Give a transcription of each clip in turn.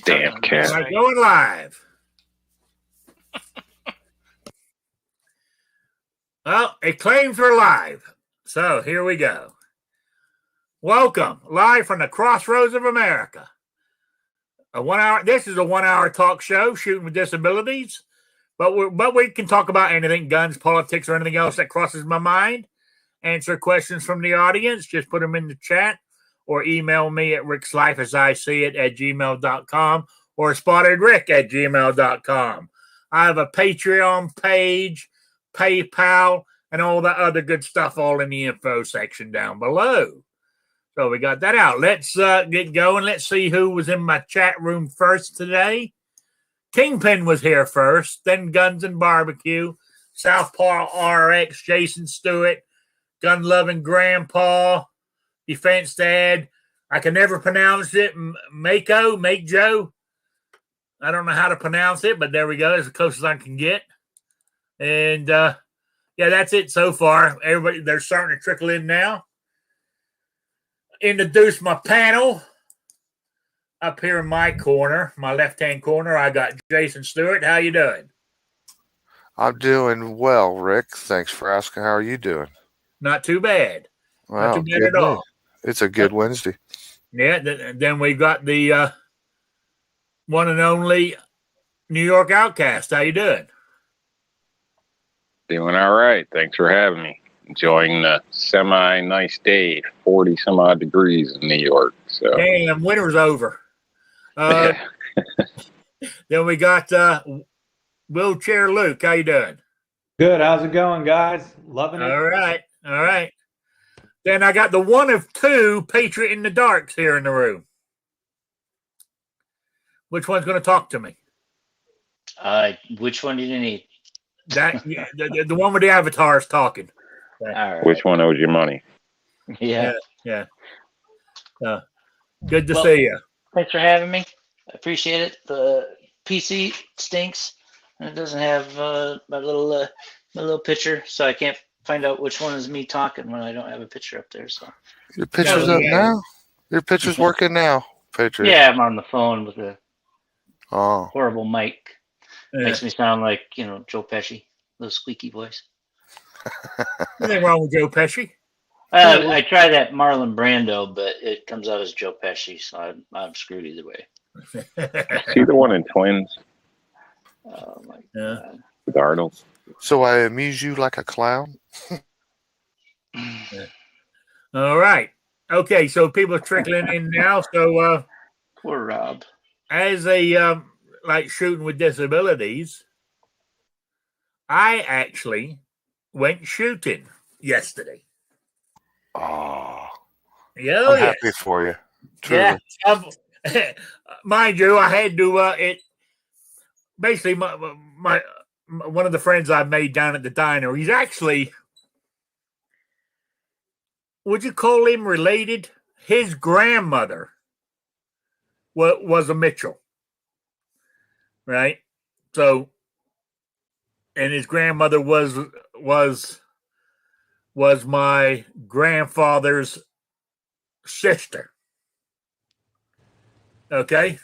Damn cat. Am I going live? Well, it claims we're live. So here we go. Welcome, live from the crossroads of America. This is a 1 hour talk show, Shooting with Disabilities. But we can talk about anything, guns, politics, or anything else that crosses my mind. Answer questions from the audience. Just put them in the chat or email me at rickslifeasiseeit@gmail.com or spottedrick@gmail.com. I have a Patreon page, PayPal, and all that other good stuff all in the info section down below. So we got that out. Let's get going. Let's see who was in my chat room first today. Kingpin was here first, then Guns and Barbecue, Southpaw RX, Jason Stewart, Gun Loving Grandpa, Defense Dad. I can never pronounce it. Make Joe. I don't know how to pronounce it, but there we go. As close as I can get. And yeah, that's it so far. Everybody, they're starting to trickle in now. Introduce my panel. Up here in my corner, my left-hand corner, I got Jason Stewart. How you doing? I'm doing well, Rick. Thanks for asking. How are you doing? Not too bad. Well, not too bad at all. It's a good Wednesday. Yeah, then we got the one and only New York Outcast. How you doing? Doing all right. Thanks for having me. Enjoying the semi-nice day, 40 some odd degrees in New York. So damn, winter's over. Then we got Wheelchair Luke. How you doing? Good. How's it going, guys? Loving it. All right. Then I got the one of two Patriot in the Darks here in the room. Which one's going to talk to me? Which one do you need? That the one with the avatars talking. All right. Which one owes you money? Yeah. Good to see you. Thanks for having me. I appreciate it. The PC stinks, and it doesn't have my little picture, so I can't find out which one is me talking when I don't have a picture up there. So your picture's up now. Your picture's working now, Patriot. Yeah, I'm on the phone with a Oh. horrible mic. Yeah. Makes me sound like, Joe Pesci, little squeaky voice. Nothing wrong with Joe Pesci. I tried that Marlon Brando, but it comes out as Joe Pesci, so I'm screwed either way. See the one in Twins Oh my God. with Arnold? So I amuse you like a clown? All right. Okay, so people are trickling in now. So Poor Rob. as a like Shooting with Disabilities, I actually went shooting yesterday. Oh, Yeah, I'm happy for you. Truly. Yeah. Mind you, I had to it basically my one of the friends I made down at the diner, he's actually, would you call him related? His grandmother was a Mitchell, right? So, and his grandmother was my grandfather's sister. Okay,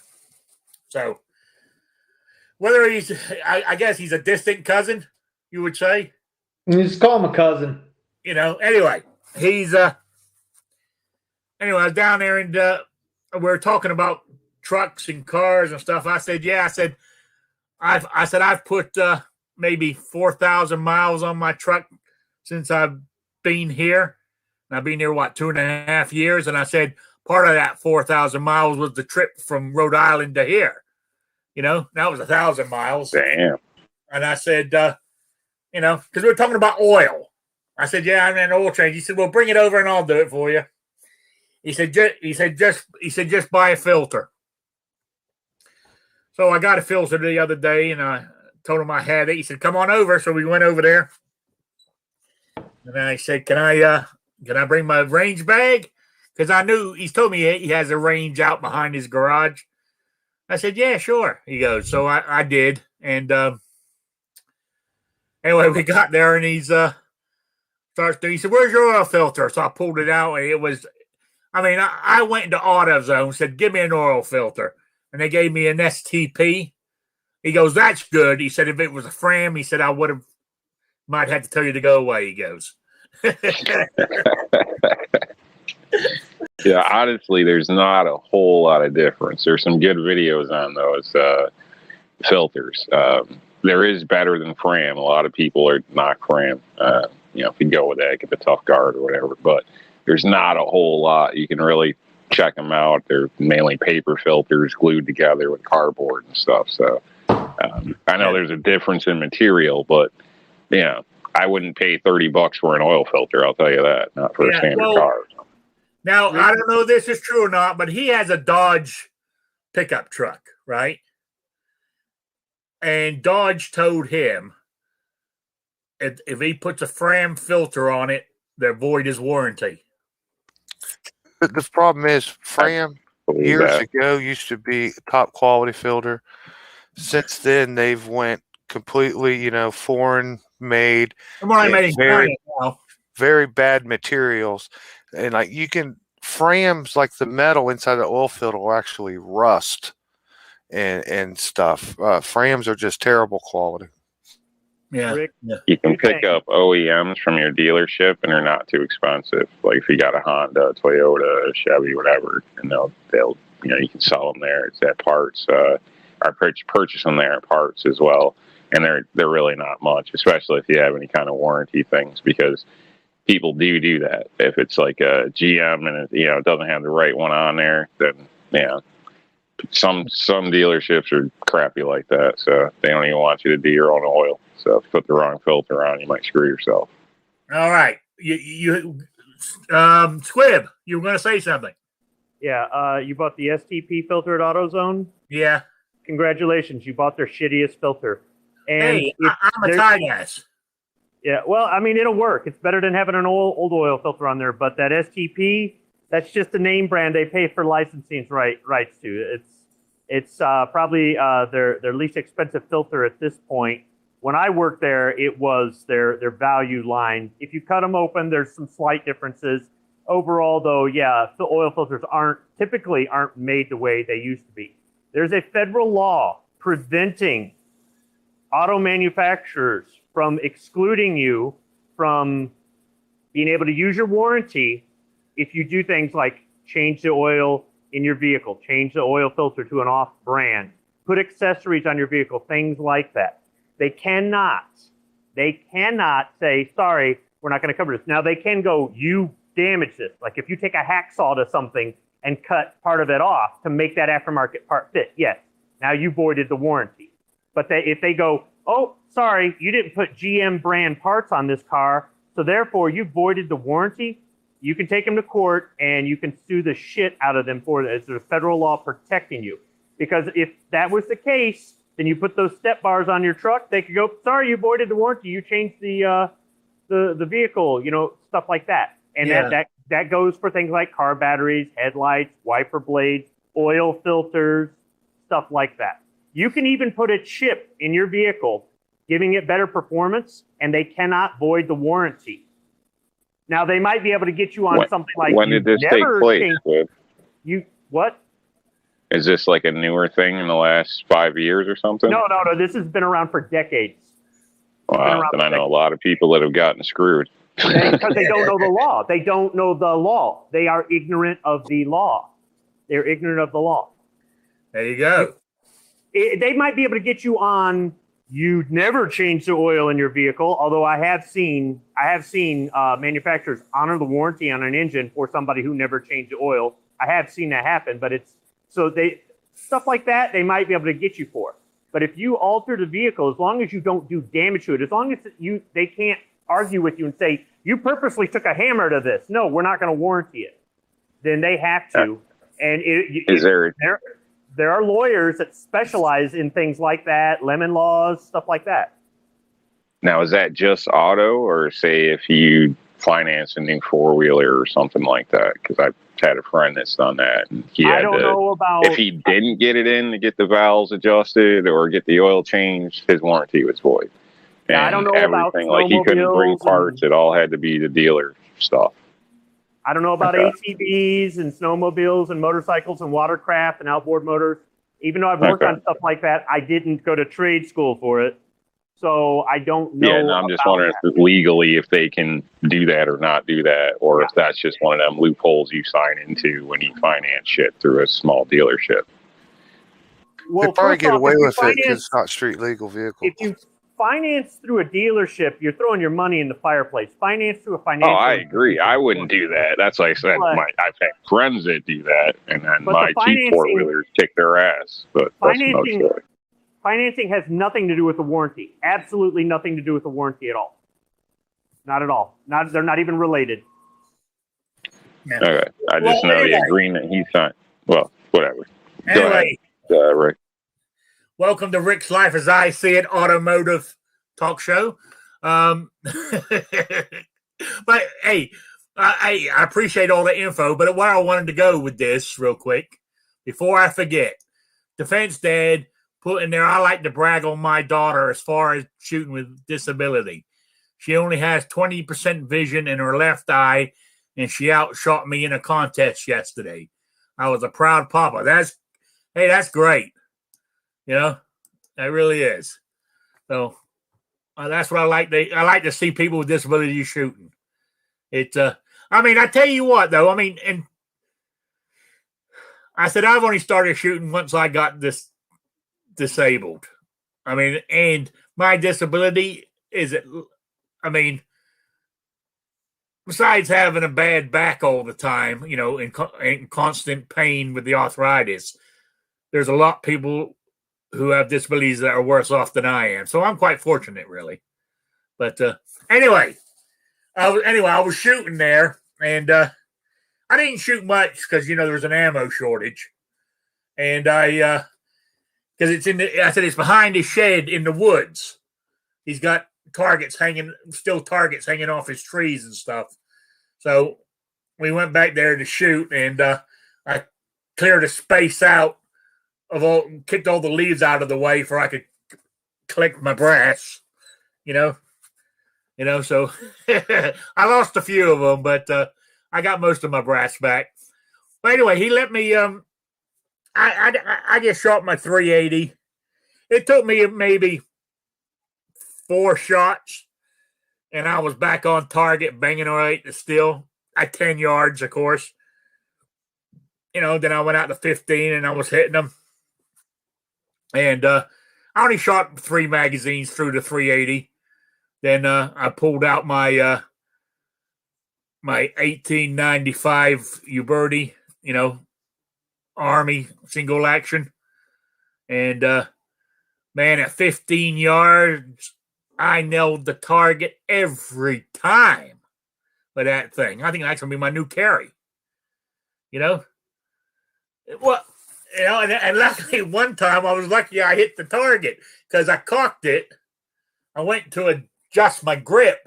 so whether he's, I guess he's a distant cousin, you would say. You just call him a cousin. Anyway, he's anyway, I was down there and we were talking about trucks and cars and stuff. I said, I've put maybe 4,000 miles on my truck since I've been here. And I've been here, 2.5 years? And I said, part of that 4,000 miles was the trip from Rhode Island to here. That was 1,000 miles. Damn. And I said, because we were talking about oil. I said, yeah, I'm in an oil change. He said, well, bring it over and I'll do it for you. He said, just buy a filter. So I got a filter the other day and I told him I had it. He said, come on over. So we went over there. And I said, can I bring my range bag? Because I knew he's told me he has a range out behind his garage. I said, yeah, sure. He goes, so I did. And anyway, we got there and he said, where's your oil filter? So I pulled it out and it was, I went into AutoZone, said, give me an oil filter. and they gave me an STP. He goes, "That's good." He said, "If it was a Fram," he said, "I might have to tell you to go away." He goes. Yeah, honestly, there's not a whole lot of difference. There's some good videos on those filters. There is better than Fram. A lot of people are not Fram. If you go with that, get the Tough Guard or whatever. But there's not a whole lot. You can really check them out. They're mainly paper filters glued together with cardboard and stuff. So I know there's a difference in material, but I wouldn't pay $30 for an oil filter. I'll tell you that. Not for a standard car. Now, I don't know if this is true or not, but he has a Dodge pickup truck, right? And Dodge told him if he puts a Fram filter on it, they'll void his warranty. But the problem is, Fram years ago used to be a top quality filter. Since then, they've went completely, foreign made. Very bad materials. And like Frams, like the metal inside the oil filter will actually rust and stuff. Frams are just terrible quality. Yeah. Rick, you can pick up OEMs from your dealership and they're not too expensive. Like if you got a Honda, Toyota, Chevy, whatever, and they'll you can sell them there. It's at parts. I purchase them there at parts as well. And they're really not much, especially if you have any kind of warranty things, because people do that. If it's like a GM and it doesn't have the right one on there, then some dealerships are crappy like that, so they don't even want you to do your own oil. So if you put the wrong filter on, you might screw yourself. All right, you Squib, you were going to say something. Yeah, you bought the STP filter at AutoZone? Yeah. Congratulations, you bought their shittiest filter. And hey, I'm a tight ass. Yeah, well, I mean, it'll work. It's better than having an old oil filter on there. But that STP, that's just a name brand they pay for licensing rights to. It's probably their least expensive filter at this point. When I worked there, it was their value line. If you cut them open, there's some slight differences. Overall, though, yeah, the oil filters typically aren't made the way they used to be. There's a federal law preventing auto manufacturers from excluding you from being able to use your warranty if you do things like change the oil in your vehicle, change the oil filter to an off brand, put accessories on your vehicle, things like that. They cannot say, sorry, we're not going to cover this. Now they can go, you damage this. Like if you take a hacksaw to something and cut part of it off to make that aftermarket part fit, yes, now you voided the warranty. But if they go, oh, sorry, you didn't put GM brand parts on this car, so therefore you voided the warranty, you can take them to court and you can sue the shit out of them for it. There's a federal law protecting you. Because if that was the case, then you put those step bars on your truck, they could go, sorry, you voided the warranty, you changed the vehicle, stuff like that. And that goes for things like car batteries, headlights, wiper blades, oil filters, stuff like that. You can even put a chip in your vehicle, giving it better performance, and they cannot void the warranty. Now, they might be able to get you on something like... When did this take place? What? Is this like a newer thing in the last 5 years or something? No. This has been around for decades. Wow, then I know a lot of people that have gotten screwed. Because they don't know the law. They don't know the law. They are ignorant of the law. They're ignorant of the law. There you go. They might be able to get you on, you never change the oil in your vehicle, although I have seen manufacturers honor the warranty on an engine for somebody who never changed the oil. I have seen that happen, but stuff like that, they might be able to get you for. But if you alter the vehicle, as long as you don't do damage to it, as long as they can't argue with you and say, you purposely took a hammer to this. No, we're not going to warranty it. Then they have to. And there are lawyers that specialize in things like that, lemon laws, stuff like that. Now, is that just auto, or say if you finance a new four-wheeler or something like that? Because I've had a friend that's done that. And if he didn't get it in to get the valves adjusted or get the oil changed, his warranty was void. And I don't know about like he couldn't bring parts. It all had to be the dealer stuff. I don't know about ATVs and snowmobiles and motorcycles and watercraft and outboard motors. Even though I've worked on stuff like that, I didn't go to trade school for it. So I don't know. Yeah, no, I'm just wondering if legally if they can do that or not do that, or if that's just one of them loopholes you sign into when you finance shit through a small dealership. Well, they probably get away with it finance, because it's not street legal vehicle. If you finance through a dealership, you're throwing your money in the fireplace. Finance through a financial. Oh, I agree. I wouldn't do that. That's like I said. I've had friends that do that, and then my cheap four-wheelers kick their ass. But that's no story. Financing has nothing to do with the warranty. Absolutely nothing to do with the warranty at all. Not at all. They're not even related. Yeah. Okay. I just know the agreement he signed. Well, whatever. Anyway, go ahead, Rick. Welcome to Rick's Life as I See It automotive talk show. But hey, I appreciate all the info. But where I wanted to go with this real quick, before I forget, Defense Dad put in there, I like to brag on my daughter as far as shooting with disability. She only has 20% vision in her left eye, and she outshot me in a contest yesterday. I was a proud papa. That's great. You know, that really is. So that's what I like. I like to see people with disabilities shooting. I mean, I tell you what, though. I mean, and I said I've only started shooting once I got this disabled. I mean, and my disability is, I mean, besides having a bad back all the time, you know, in constant pain with the arthritis, there's a lot of people who have disabilities that are worse off than I am. So I'm quite fortunate, really. But anyway, I was shooting there, and I didn't shoot much because, you know, there was an ammo shortage. And because it's behind his shed in the woods. He's got targets hanging off his trees and stuff. So we went back there to shoot, and I cleared a space out kicked all the leaves out of the way for I could collect my brass, you know. So I lost a few of them, but I got most of my brass back. But anyway, he let me. I just shot my 380. It took me maybe 4 shots, and I was back on target, banging away at the steel at 10 yards, of course. You know, then I went out to 15, and I was hitting them. And I only shot 3 magazines through the 380. Then I pulled out my my 1895 Uberti, you know, Army single action. And man, at 15 yards, I nailed the target every time with that thing. I think that's going to be my new carry. You know? Well, you know, and luckily one time I was lucky I hit the target because I cocked it. I went to adjust my grip,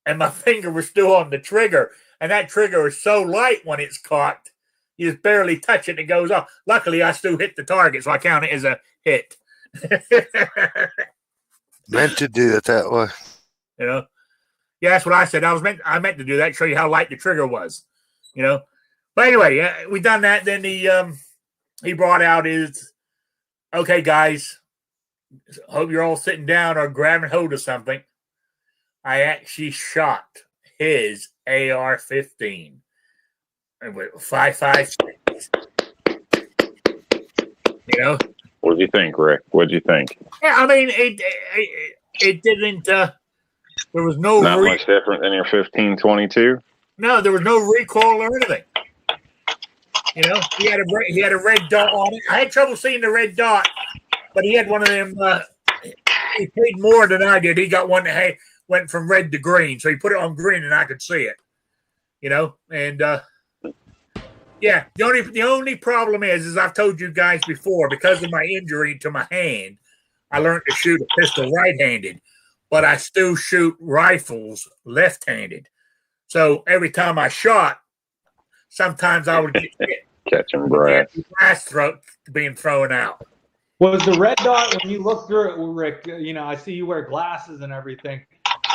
and my finger was still on the trigger. And that trigger is so light when it's cocked, you just barely touch it and it goes off. Luckily, I still hit the target, so I count it as a hit. Meant to do it that way. You know? Yeah, that's what I said. I meant to do that, show you how light the trigger was. You know? But anyway, we done that. Then he brought out his, okay, guys, hope you're all sitting down or grabbing hold of something. I actually shot his AR-15 with 5.56. You know? What did you think, Rick? What did you think? Yeah, I mean, it didn't. There was no not much different than your 15-22. No, there was no recoil or anything. You know, he had a red dot on it. I had trouble seeing the red dot, but he had one of them. He paid more than I did. He got one that went from red to green, so he put it on green, and I could see it. You know, and yeah, the only problem is I've told you guys before, because of my injury to my hand, I learned to shoot a pistol right-handed, but I still shoot rifles left-handed. So every time I shot, sometimes I would get hit. Catching brass being thrown out. Was the red dot, when you look through it, Rick, you know, I see you wear glasses and everything.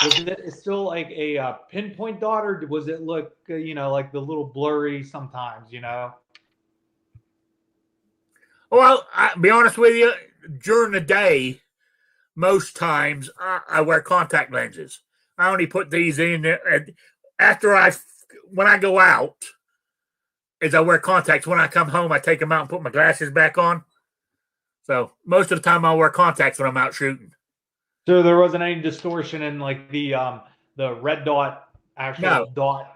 Was it still like a pinpoint dot, or was it look, you know, like the little blurry sometimes, you know? Well, I'll be honest with you. During the day, most times I wear contact lenses. I only put these in there after when I go out. Is I wear contacts. When I come home, I take them out and put my glasses back on. So most of the time, I wear contacts when I'm out shooting. So there wasn't any distortion in like the red dot actual dot.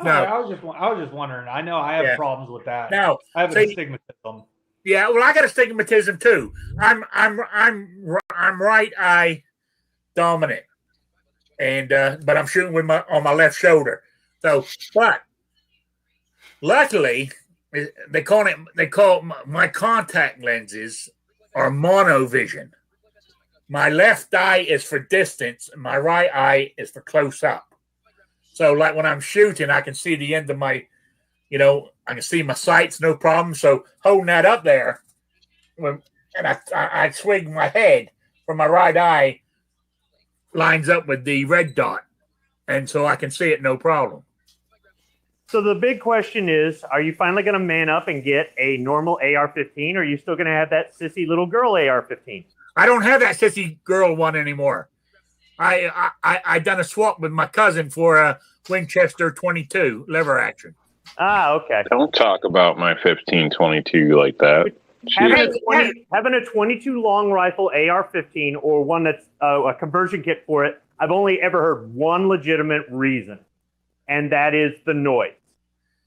No, I was just wondering. I know I have problems with that. No, I have astigmatism. Yeah, well, I got astigmatism too. I'm right eye dominant, and but I'm shooting with on my left shoulder. So, but luckily, they call my contact lenses are monovision. My left eye is for distance, and my right eye is for close up. So, like when I'm shooting, I can see the end of my, I can see my sights, no problem. So, holding that up there, and I swing my head from my right eye, lines up with the red dot, and so I can see it no problem. So the big question is, are you finally going to man up and get a normal AR-15, or are you still going to have that sissy little girl AR-15? I don't have that sissy girl one anymore. I done a swap with my cousin for a Winchester 22 lever action. Ah, okay. Don't talk about my 1522 like that. Having a 22 long rifle AR-15 or one that's a conversion kit for it, I've only ever heard one legitimate reason, and that is the noise.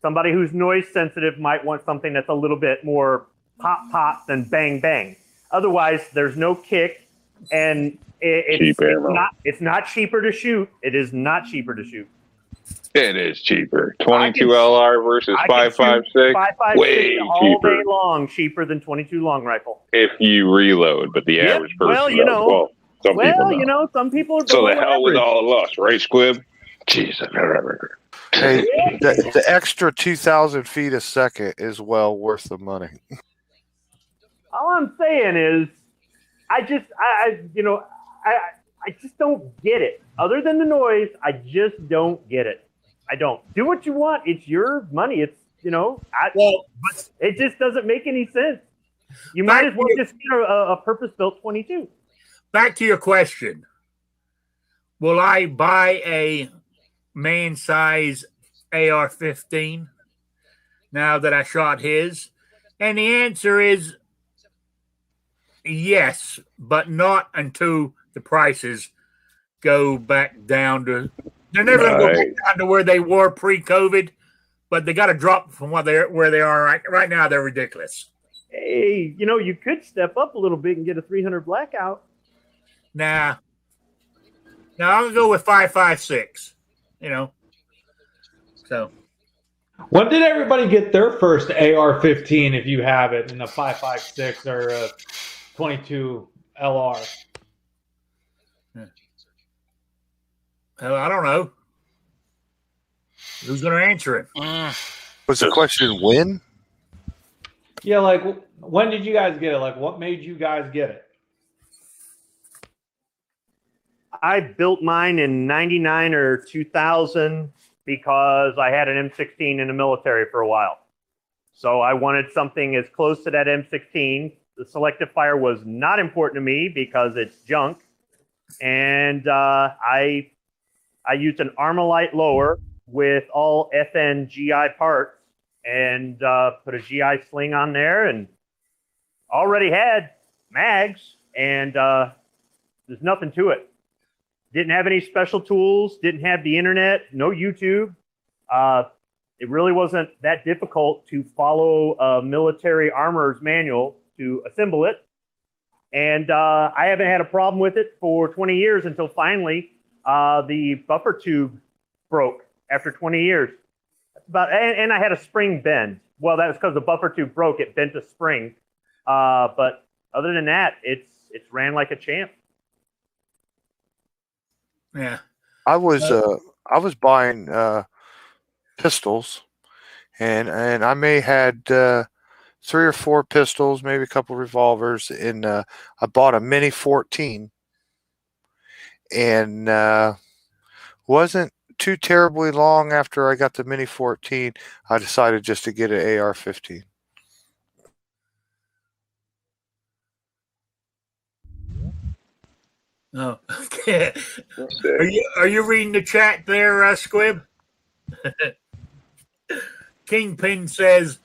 Somebody who's noise sensitive might want something that's a little bit more pop than bang bang. Otherwise, there's no kick, and it's not cheaper to shoot. It is not cheaper to shoot. It is cheaper. 22 LR versus 5.56. 5.56 way all cheaper. day long, cheaper than 22 long rifle. If you reload, but the average person some people are. So the hell with all of us, right, Squib? Jesus. Hey, the extra 2,000 feet a second is well worth the money. All I'm saying is, I just don't get it. Other than the noise, I just don't get it. I don't. Do what you want. It's your money. It's but it just doesn't make any sense. You might as well just get a purpose-built 22. Back to your question. Will I buy a man-size AR-15 now that I shot his? And the answer is yes, but not until the prices go back down to. They're never going to go back down to where they were pre-COVID, but they got to drop from where they are right now. They're ridiculous. Hey, you could step up a little bit and get a 300 blackout. Nah. Now I'm gonna go with 5.56. So. When did everybody get their first AR-15? If you have it in a 5.56 or a 22 LR. I don't know. Who's going to answer it? Was the question when? Yeah, like when did you guys get it? Like what made you guys get it? I built mine in 99 or 2000 because I had an M16 in the military for a while. So I wanted something as close to that M16. The selective fire was not important to me because it's junk. And I used an Armalite lower with all FN GI parts and put a GI sling on there and already had mags, and there's nothing to it. Didn't have any special tools, didn't have the internet, no YouTube. It really wasn't that difficult to follow a military armorer's manual to assemble it. And I haven't had a problem with it for 20 years until finally the buffer tube broke after 20 years. And I had a spring bend. Well, that was because the buffer tube broke. It bent a spring. But other than that, it's ran like a champ. Yeah. I was buying pistols, and I may had 3 or 4 pistols, maybe a couple revolvers, and I bought a Mini 14, and wasn't too terribly long after I got the Mini 14, I decided just to get an AR-15. Oh, okay. Are you reading the chat there, Squib? Kingpin says,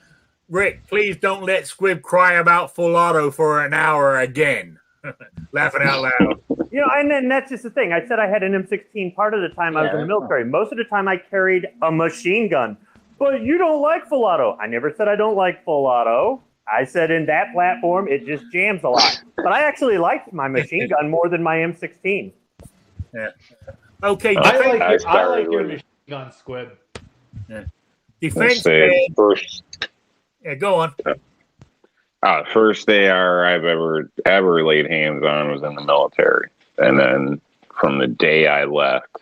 Rick, please don't let Squib cry about full auto for an hour again. Laughing out loud. You know, and then that's just the thing. I said I had an M16 part of the time I was in the military. Most of the time I carried a machine gun. But you don't like full auto. I never said I don't like full auto. I said in that platform, it just jams a lot. But I actually liked my machine gun more than my M16. Yeah. Okay. I like your machine gun, Squib. Yeah. Defense. First. Yeah, go on. First AR I've ever laid hands on was in the military, and then from the day I left,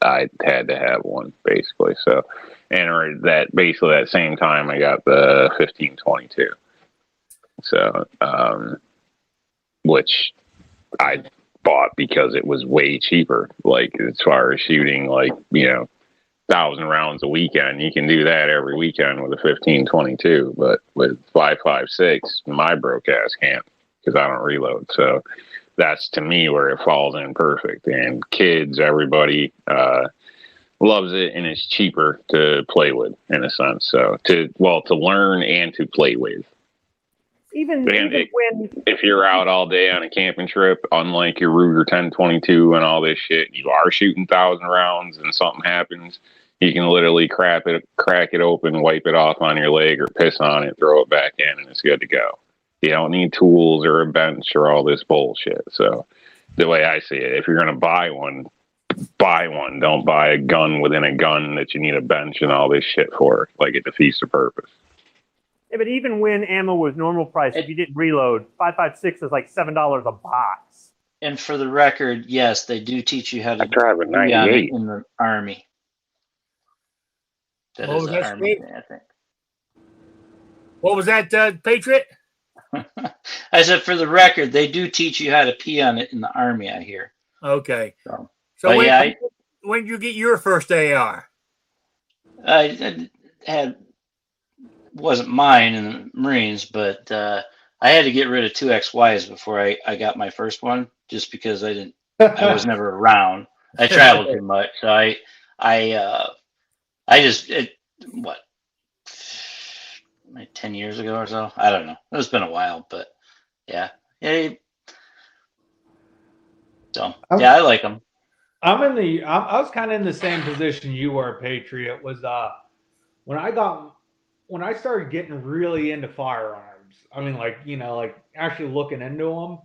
I had to have one basically. So, and that same time I got the 1522. So, which I bought because it was way cheaper. Like as far as shooting, 1,000 rounds a weekend, you can do that every weekend with a 1522. But with 5.56, my broke ass can't because I don't reload. So that's to me where it falls in perfect. And kids, everybody loves it, and it's cheaper to play with in a sense. So to learn and to play with. If you're out all day on a camping trip, unlike your Ruger 1022 and all this shit, you are shooting 1,000 rounds and something happens, you can literally crack it open, wipe it off on your leg or piss on it, throw it back in, and it's good to go. You don't need tools or a bench or all this bullshit. So the way I see it, if you're going to buy one. Don't buy a gun within a gun that you need a bench and all this shit for. Like, it defeats the purpose. Yeah, but even when ammo was normal price, if you didn't reload, 5.56 is like $7 a box. And for the record, yes, they do teach you how to drive a 98 in the Army. That is the Army thing, I think. What was that, Patriot? I said, for the record, they do teach you how to pee on it in the Army, I hear. Okay. So when did you get your first AR? I wasn't mine in the Marines, but I had to get rid of 2 XYs before I got my first one, just because I was never around. I traveled too much. So like 10 years ago or so? I don't know. It's been a while, but yeah. So yeah, I like them. I was kind of in the same position you were, Patriot. Was when I started getting really into firearms. I mean, actually looking into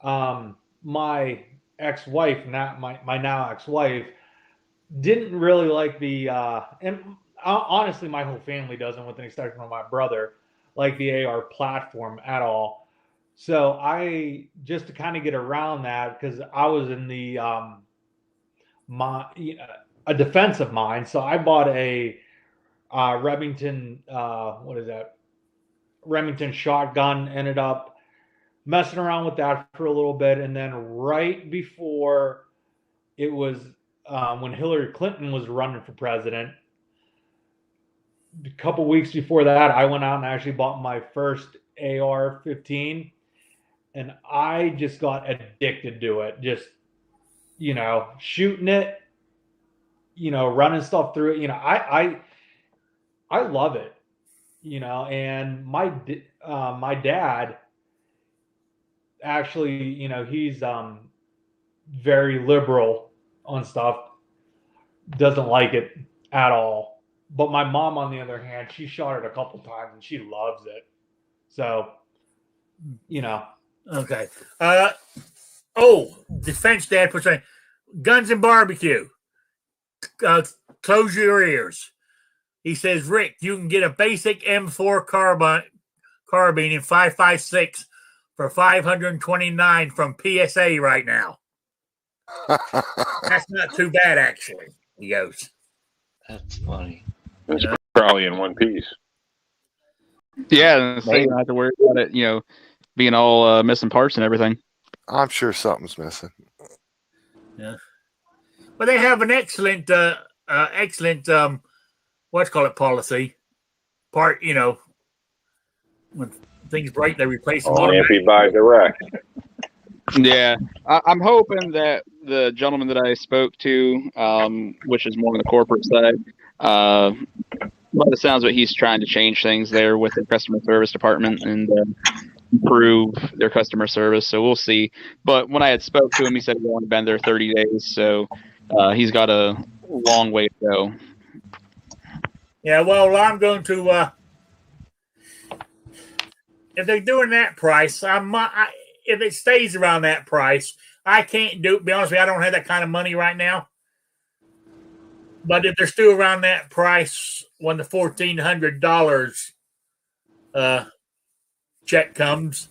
them. My ex-wife, not my now ex-wife, didn't really like the and honestly, my whole family doesn't, with an exception of my brother, like the AR platform at all. So I, just to kind of get around that, because I was in the a defensive mind, so I bought a Remington Remington shotgun. Ended up messing around with that for a little bit, and then right before it was when Hillary Clinton was running for president, a couple weeks before that, I went out and actually bought my first AR-15, and I just got addicted to it. Just, shooting it, running stuff through it. I love it, and my dad actually, he's very liberal on stuff, doesn't like it at all. But my mom, on the other hand, she shot it a couple times and she loves it. So, Okay. Defense Dad for saying guns and barbecue. Close your ears. He says, Rick, you can get a basic M4 carbine in 5.56 for $529 from PSA right now. That's not too bad, actually. He goes. That's funny. It's probably in one piece. Yeah, so you don't have to worry about it, being all missing parts and everything. I'm sure something's missing. Yeah. But they have an excellent policy. Part, when things break, they replace them. Only if he buys direct. Yeah, I'm hoping that the gentleman that I spoke to, which is more on the corporate side, by the sounds of it, he's trying to change things there with the customer service department and improve their customer service. So we'll see. But when I had spoke to him, he said he's only been there 30 days, so he's got a long way to go. Yeah, well, I'm going to. If they're doing that price, if it stays around that price, I can't do. Be honest with you, I don't have that kind of money right now. But if they're still around that price when the $1,400 check comes,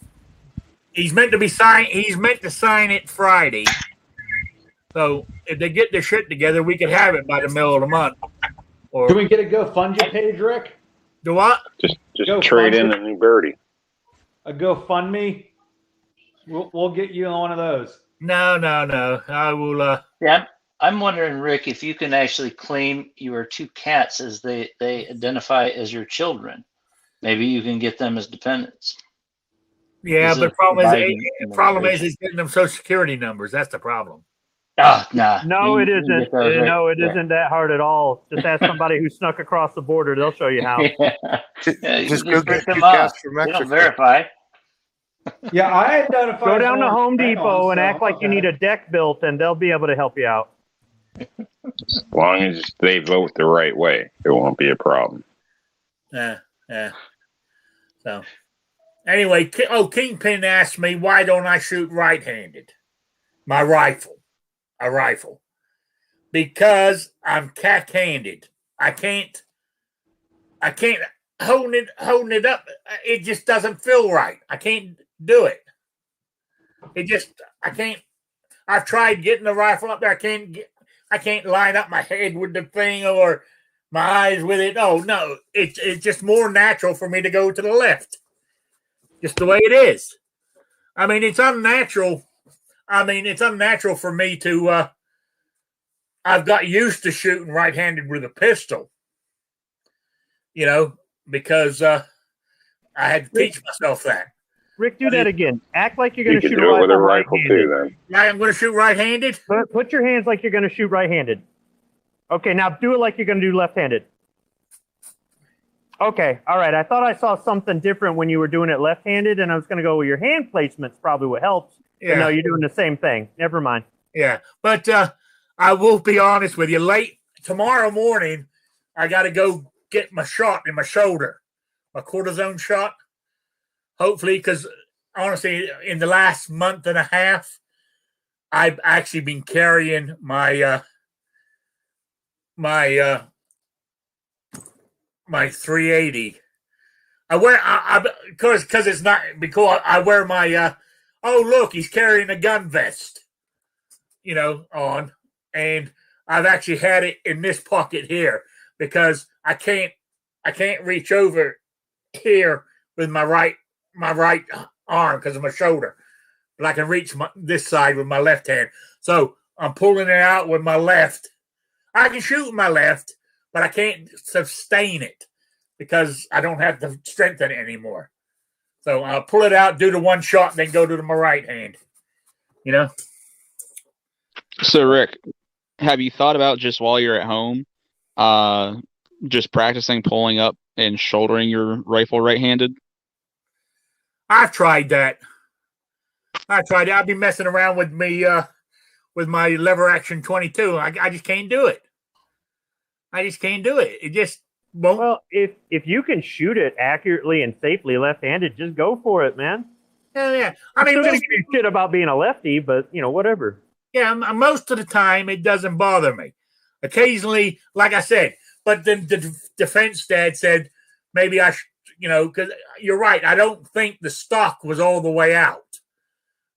he's meant to sign it Friday. So if they get their shit together, we could have it by the middle of the month. Or Can we get a GoFundMe page, Rick? do what? Just trade in a new birdie. A GoFundMe? We'll get you on one of those. No. I will. Yeah, I'm wondering, Rick, if you can actually claim your two cats as they identify as your children. Maybe you can get them as dependents. Yeah, but the problem is getting them Social Security numbers. That's the problem. Oh, nah. No, it isn't. No, it isn't that hard at all. Just ask somebody who snuck across the border. They'll show you how. Just go get them two up. cats from They Mexico. don't verify. Yeah, I identify. Go down to Home Depot and act like you need a deck built, and they'll be able to help you out. As long as they vote the right way, it won't be a problem. Yeah. So, anyway, Kingpin asked me, why don't I shoot right-handed? My rifle. A rifle. Because I'm cack-handed. I can't holding it up. It just doesn't feel right. I can't do it. I can't. I've tried getting the rifle up there. I can't line up my head with the thing or my eyes with it. Oh no, it's just more natural for me to go to the left. Just the way it is. I mean, it's unnatural. It's unnatural for me to. I've got used to shooting right-handed with a pistol. Because I had to teach myself that. Rick, do that again. Act like you're going You to can shoot do it with a rifle rifle too, then. I'm going to shoot right-handed. Put your hands like you're going to shoot right-handed. Okay, now do it like you're going to do left-handed. Okay, all right. I thought I saw something different when you were doing it left-handed, and I was going to go, well, your hand placement's probably what helps. Yeah. But no, you're doing the same thing. Never mind. Yeah, but I will be honest with you. Late tomorrow morning, I got to go get my shot in my shoulder, my cortisone shot. Hopefully, because honestly, in the last month and a half, I've actually been carrying my my 380. I wear because it's not because I wear my oh look, he's carrying a gun vest, on, and I've actually had it in this pocket here because I can't reach over here with my right arm because of my shoulder, but I can reach this side with my left hand. So I'm pulling it out with my left. I can shoot with my left, but I can't sustain it because I don't have the strength in it anymore. So I'll pull it out, do the one shot, and then go to my right hand. So, Rick, have you thought about just while you're at home, just practicing pulling up and shouldering your rifle right-handed? I've tried that. I've been messing around with me with my lever action 22. I just can't do it. It just won't. Well, if you can shoot it accurately and safely left-handed, just go for it, man. Yeah. I'm still gonna give you shit about being a lefty, but whatever. Yeah, most of the time it doesn't bother me. Occasionally, like I said, but then the defense dad said maybe I should, because you're right. I don't think the stock was all the way out.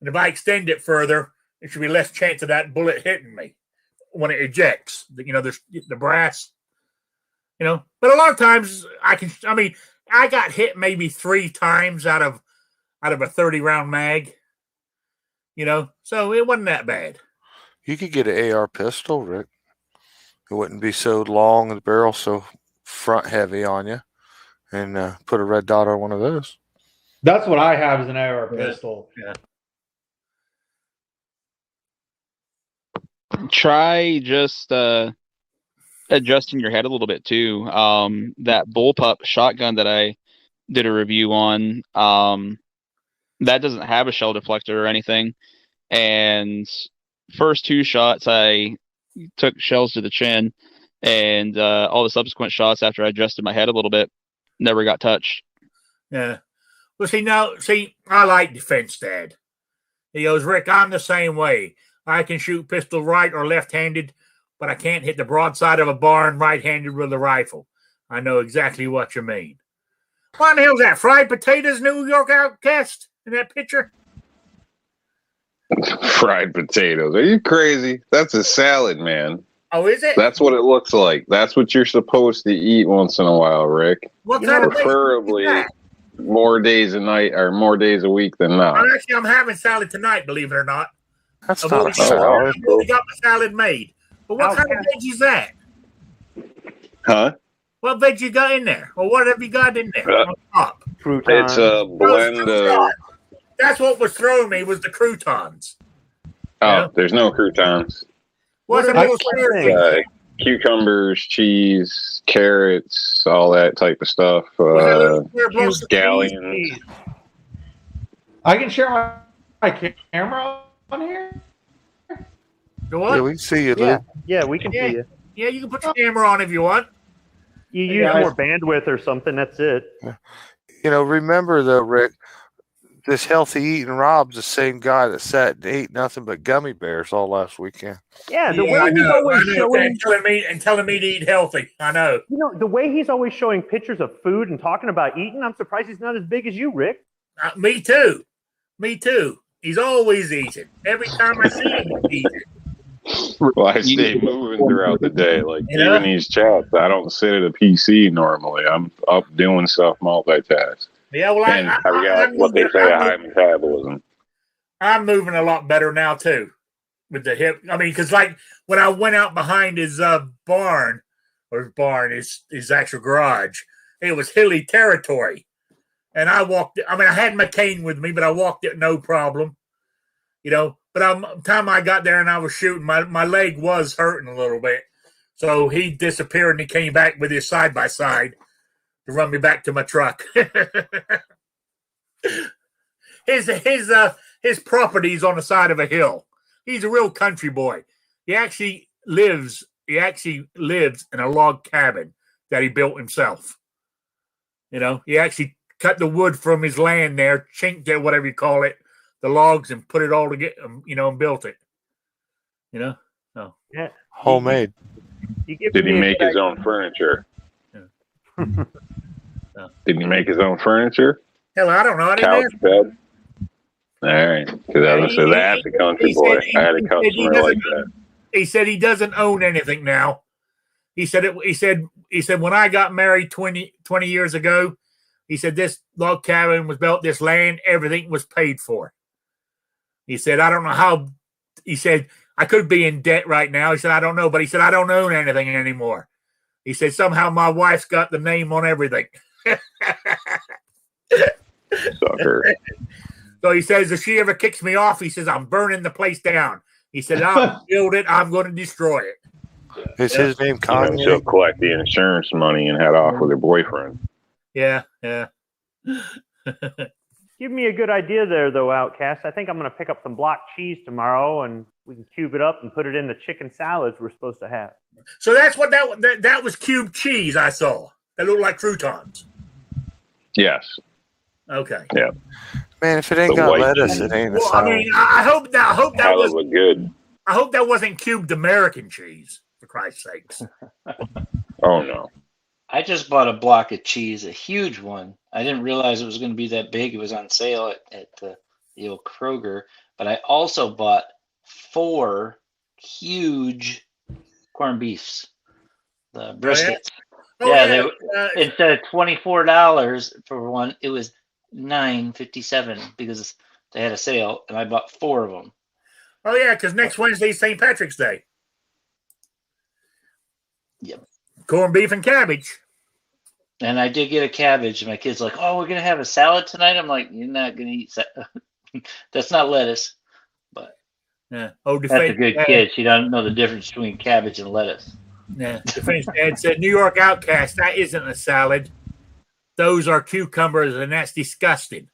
And if I extend it further, there should be less chance of that bullet hitting me when it ejects. There's the brass. But a lot of times I got hit maybe 3 times out of a 30-round mag. So it wasn't that bad. You could get an AR pistol, Rick. It wouldn't be so long, the barrel so front heavy on you, and put a red dot on one of those. That's what I have as an AR pistol. Yeah. try just adjusting your head a little bit too. That bullpup shotgun that I did a review on, that doesn't have a shell deflector or anything. And first 2 shots, I took shells to the chin, and all the subsequent shots after I adjusted my head a little bit never got touched. Yeah. Well, see, I like defense, Dad. He goes, Rick, I'm the same way. I can shoot pistol right or left-handed, but I can't hit the broadside of a barn right-handed with a rifle. I know exactly what you mean. What the hell's that? Fried potatoes, New York Outcast in that picture? Fried potatoes. Are you crazy? That's a salad, man. Oh, is it? That's what it looks like. That's what you're supposed to eat once in a while, Rick. What kind of preferably more days a night or more days a week than not. I'm having salad tonight, believe it or not. That's I've not already a salad. got my salad made. But what kind of veggie is that? Huh? What veg you got in there? Or what have you got in there on top? It's a blend of... That's what was throwing me was the croutons. Oh, there's no croutons. What's the cucumbers, cheese, carrots, all that type of stuff. Scallions. I can share my camera on here. What? Yeah, we can see you, Lou. Yeah, we can see you. Yeah, you can put your camera on if you want. You use more bandwidth or something. That's it. You know, remember though, Rick, this healthy eating Rob's the same guy that sat and ate nothing but gummy bears all last weekend. Yeah, the way he's always showing telling me to eat healthy. I know. You know, the way he's always showing pictures of food and talking about eating, I'm surprised he's not as big as you, Rick. Me too. Me too. He's always eating. Every time I see him, he's eating. Well, I stay moving throughout the day. Like even these chats, I don't sit at a PC normally. I'm up doing stuff, multitask. Yeah, well, I got what they say, high metabolism. I'm moving a lot better now too, with the hip. I mean, because like when I went out behind his barn, his actual garage, it was hilly territory, and I walked. I mean, I had my cane with me, but I walked it no problem, you know. But by the time I got there and I was shooting, my leg was hurting a little bit. So he disappeared and he came back with his side-by-side to run me back to my truck. His property's on the side of a hill. He's a real country boy. He actually lives in a log cabin that he built himself. You know, he actually cut the wood from his land there, chinked it, whatever you call it, the logs, and put it all together, you know, and built it. You know? So yeah. Homemade. Did he make his own furniture? Yeah. Did he make his own furniture? Hell, I don't know. Couch, bed? All right. Because that's a country boy. I had a customer like that. He said he doesn't own anything now. He said when I got married 20 years ago, he said this log cabin was built, this land, everything was paid for. He said, I don't know how. He said, I could be in debt right now. He said, I don't know. But he said, I don't own anything anymore. He said, somehow my wife's got the name on everything. Sucker. So he says, if she ever kicks me off, he says, I'm burning the place down. He said, I'll build it. I'm going to destroy it. Is his name Kanye? She'll collect the insurance money and head off with her boyfriend. Yeah, yeah. Give me a good idea there, though, Outcast. I think I'm going to pick up some block cheese tomorrow, and we can cube it up and put it in the chicken salads we're supposed to have. So that's what that was cubed cheese I saw. That looked like croutons. Yes. Okay. Yeah. Man, if it ain't got lettuce, it ain't a salad. I mean, I hope that was good. I hope that wasn't cubed American cheese, for Christ's sakes. Oh no. I just bought a block of cheese, a huge one. I didn't realize it was going to be that big. It was on sale at the old Kroger. But I also bought 4 huge corned beefs, the briskets. Instead of $24 for one, it was $9.57 because they had a sale, and I bought 4 of them. Oh yeah, because next Wednesday's St. Patrick's Day. Yep. Corned beef and cabbage. And I did get a cabbage. My kid's like, "Oh, we're gonna have a salad tonight." I'm like, "You're not gonna eat. That's not lettuce." But Yeah. Oh, That's a defense. good kid. She doesn't know the difference between cabbage and lettuce. Yeah. Defense dad said, New York Outcast, that isn't a salad. Those are cucumbers, and that's disgusting.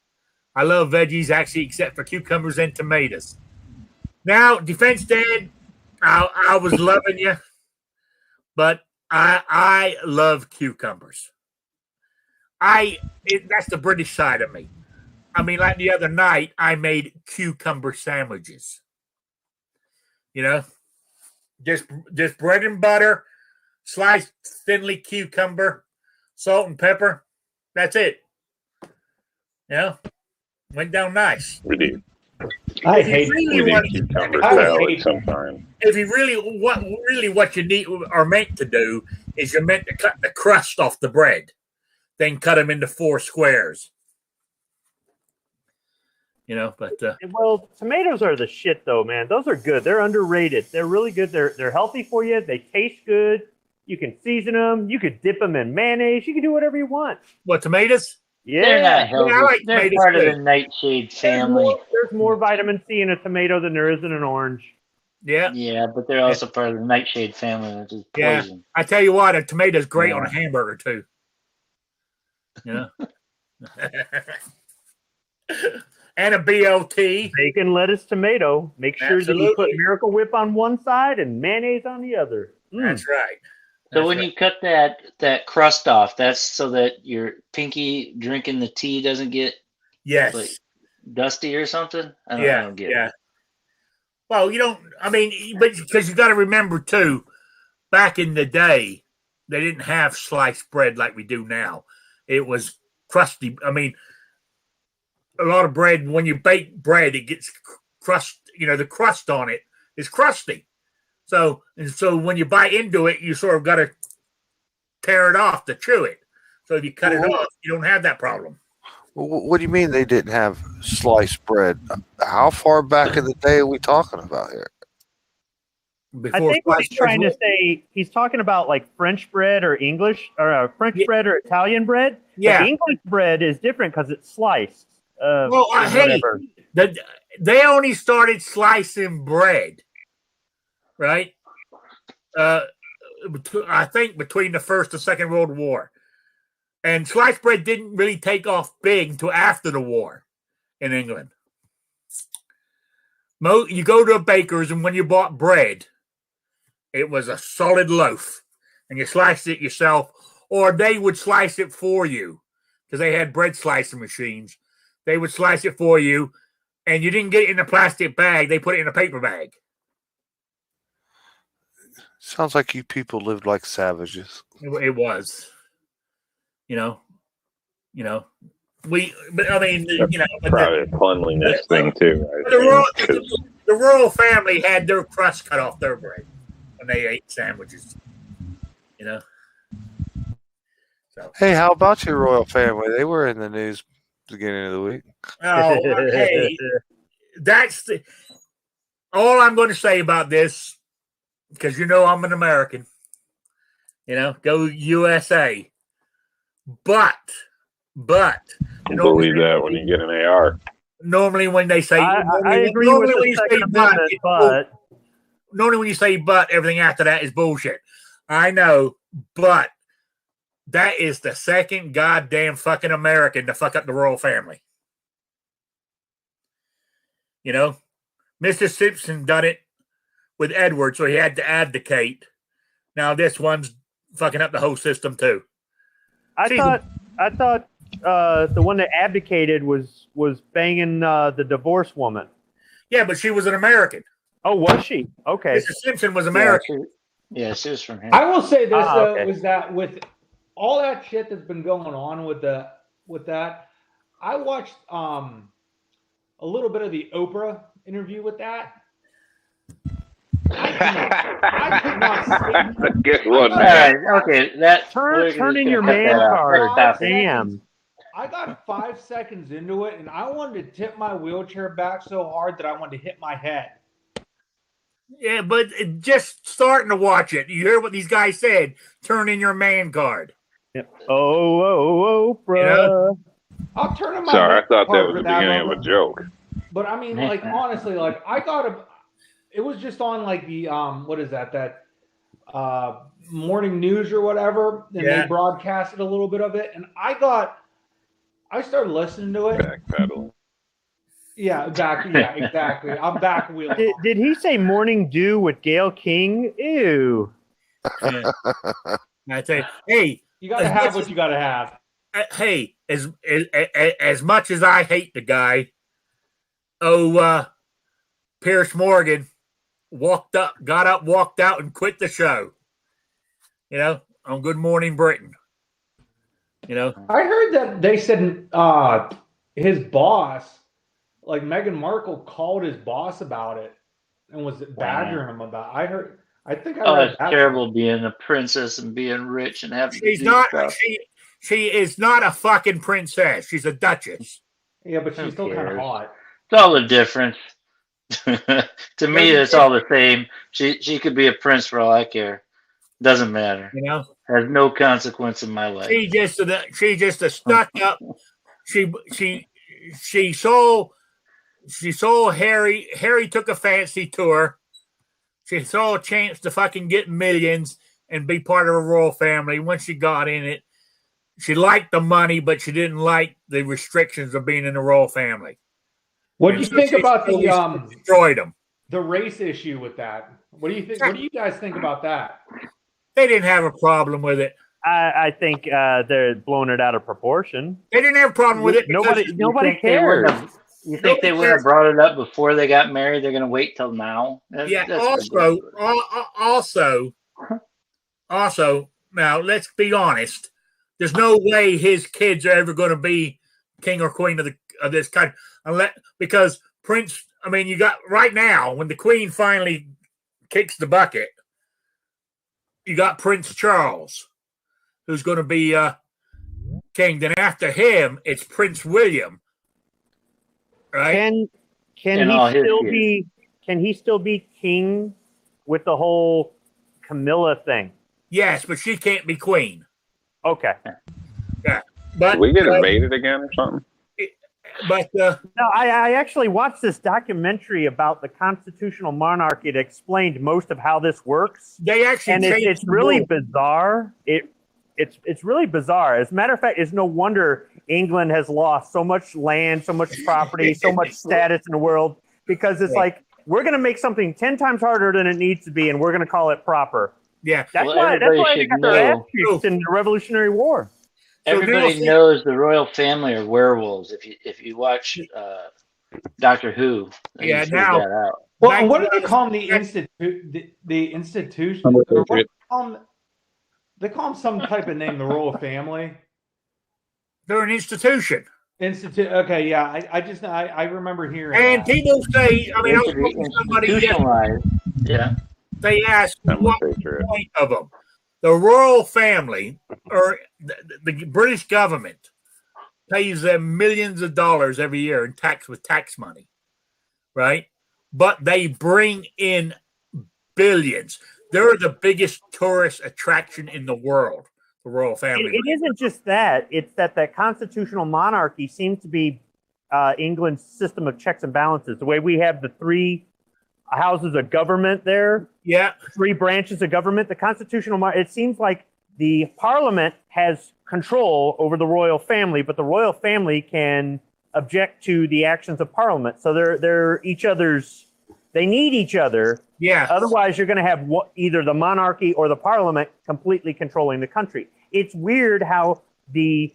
I love veggies, actually, except for cucumbers and tomatoes. Now, defense dad, I was loving you, but I love cucumbers. That's the British side of me. I mean, like the other night, I made cucumber sandwiches. You know, just bread and butter, sliced thinly cucumber, salt and pepper. That's it. You know, went down nice. We do. I If you hate really We do want- cucumber I salad hate- sometimes. if you really what you need are meant to do is you're meant to cut the crust off the bread, then cut them into 4 squares. You know, but Well, tomatoes are the shit, though, man. Those are good. They're underrated. They're really good. They're healthy for you. They taste good. You can season them. You could dip them in mayonnaise. You can do whatever you want. what, tomatoes? They're Yeah. not healthy. I like They're tomatoes part of too. the nightshade family. There's more vitamin C in a tomato than there is in an orange. Yeah. Yeah, but they're also part of the nightshade family, which is Yeah. poison. I tell you what, a tomato's great on a Yeah. hamburger too. You know? And a BLT. Bacon, lettuce, tomato. Make sure that you put Absolutely. Miracle Whip on one side and mayonnaise on the other. That's right. So That's when right. you cut that crust off, that's so that your pinky drinking the tea doesn't get Yes. like dusty or something. I Yeah. don't get Yeah. it. Well, you don't. I mean, but because you got to remember too, back in the day, they didn't have sliced bread like we do now. It was crusty. I mean, a lot of bread. When you bake bread, it gets crust. You know, the crust on it is crusty. So when you bite into it, you sort of got to tear it off to chew it. So if you cut it off, you don't have that problem. What do you mean they didn't have sliced bread? How far back in the day are we talking about here? I think what he's trying to say, he's talking about like French bread or English or French bread or Italian bread. Yeah. But English bread is different because it's sliced. Well, hey, they only started slicing bread, right? I think between the First and Second World War. And sliced bread didn't really take off big until after the war in England. You go to a baker's, and when you bought bread, it was a solid loaf, and you sliced it yourself, or they would slice it for you because they had bread slicing machines. They would slice it for you, and you didn't get it in a plastic bag. They put it in a paper bag. Sounds like you people lived like savages. It was, you know, but I mean, you know, but Probably a cleanliness thing too. the royal family had their crust cut off their bread when they ate sandwiches, you know. So, Hey, how about your royal family? They were in the news beginning of the week. oh, hey, that's all I'm going to say about this, because you know I'm an American. You know, go USA. But You believe that when you get an AR. normally when they say, I agree normally with when the you say Second Amendment, but normally when you say but, everything after that is bullshit. I know, but that is the second goddamn fucking American to fuck up the royal family. You know, Mr. Simpson done it with Edward, so he had to abdicate. Now this one's fucking up the whole system too. I thought the one that abdicated was banging the divorced woman. Yeah, but she was an American. Oh, was she? Okay. Mr. Simpson was American. Yeah, she was from here. I will say this though, okay. is that with all that shit that's been going on with that, I watched a little bit of the Oprah interview with that. I could not sleep. That's a good one, All man. right, okay. That we're Turn just in gonna your cut man that out. card. That's Damn. I got 5 seconds into it, and I wanted to tip my wheelchair back so hard that I wanted to hit my head. Yeah, but just starting to watch it, you hear what these guys said. Turn in your man card. Yep. Oh, bruh. I'll turn in my Sorry, I man thought that card was for the beginning of level. a joke. But I mean, like honestly, like I got it was just on like the what is that morning news or whatever, and they broadcasted a little bit of it, and I started listening to it. Backpedal. Yeah, exactly. I'm back wheeling. Did he say Morning Dew with Gail King? Ew. Yeah. I tell you, hey, you gotta have what you gotta have. Hey, as much as I hate the guy, Pierce Morgan got up, walked out, and quit the show. You know, on Good Morning Britain. You know, I heard that they said his boss, like Meghan Markle, called his boss about it and was badgering him about it. I think I read it's terrible being a princess and being rich and having to do stuff. She is not a fucking princess. She's a duchess. Yeah, but she's still kind of hot. It's all the difference. To me, it's all the same. She could be a prince for all I care. Doesn't matter. You know, has no consequence in my life. She just a stuck up. She saw Harry. Harry took a fancy to her. She saw a chance to fucking get millions and be part of a royal family. Once she got in it, she liked the money, but she didn't like the restrictions of being in the royal family. What do you think about destroyed them? The race issue with that? What do you think? What do you guys think about that? They didn't have a problem with it. I think they're blowing it out of proportion. They didn't have a problem with it. Nobody cares. You think they would have brought it up before they got married? They're going to wait till now. That's also, now let's be honest. There's no way his kids are ever going to be king or queen of this country, because Prince. I mean, you got right now when the Queen finally kicks the bucket, you got Prince Charles, who's going to be king. Then after him, it's Prince William. Right? Can he still be king with the whole Camilla thing? Yes, but she can't be queen. Okay. Yeah, but did we get invaded again or something? No, I actually watched this documentary about the constitutional monarchy that explained most of how this works. They actually, and it's really bizarre. It's really bizarre. As a matter of fact, it's no wonder England has lost so much land, so much property, so much status in the world, because it's like, we're going to make something 10 times harder than it needs to be, and we're going to call it proper. Yeah. That's why they got their ass kicked in the Revolutionary War. Everybody knows the royal family are werewolves. If you watch Doctor Who, yeah. Now, that out. Well, what do they call them? The institution. They call them some type of name. The royal family. They're an institution. Okay, yeah. I remember hearing. And that. people say, I mean, I was talking to somebody yesterday. Yeah. They asked what the point of them. The royal family, or the British government, pays them millions of dollars every year in tax money, right? But they bring in billions. They're the biggest tourist attraction in the world, the royal family. It isn't just that. It's that constitutional monarchy seems to be England's system of checks and balances. The way we have the three houses of government there. Yeah. 3 branches of government. The constitutional, it seems like the parliament has control over the royal family, but the royal family can object to the actions of parliament. So they're each other's, they need each other. Yeah. Otherwise, you're going to have either the monarchy or the parliament completely controlling the country. It's weird how the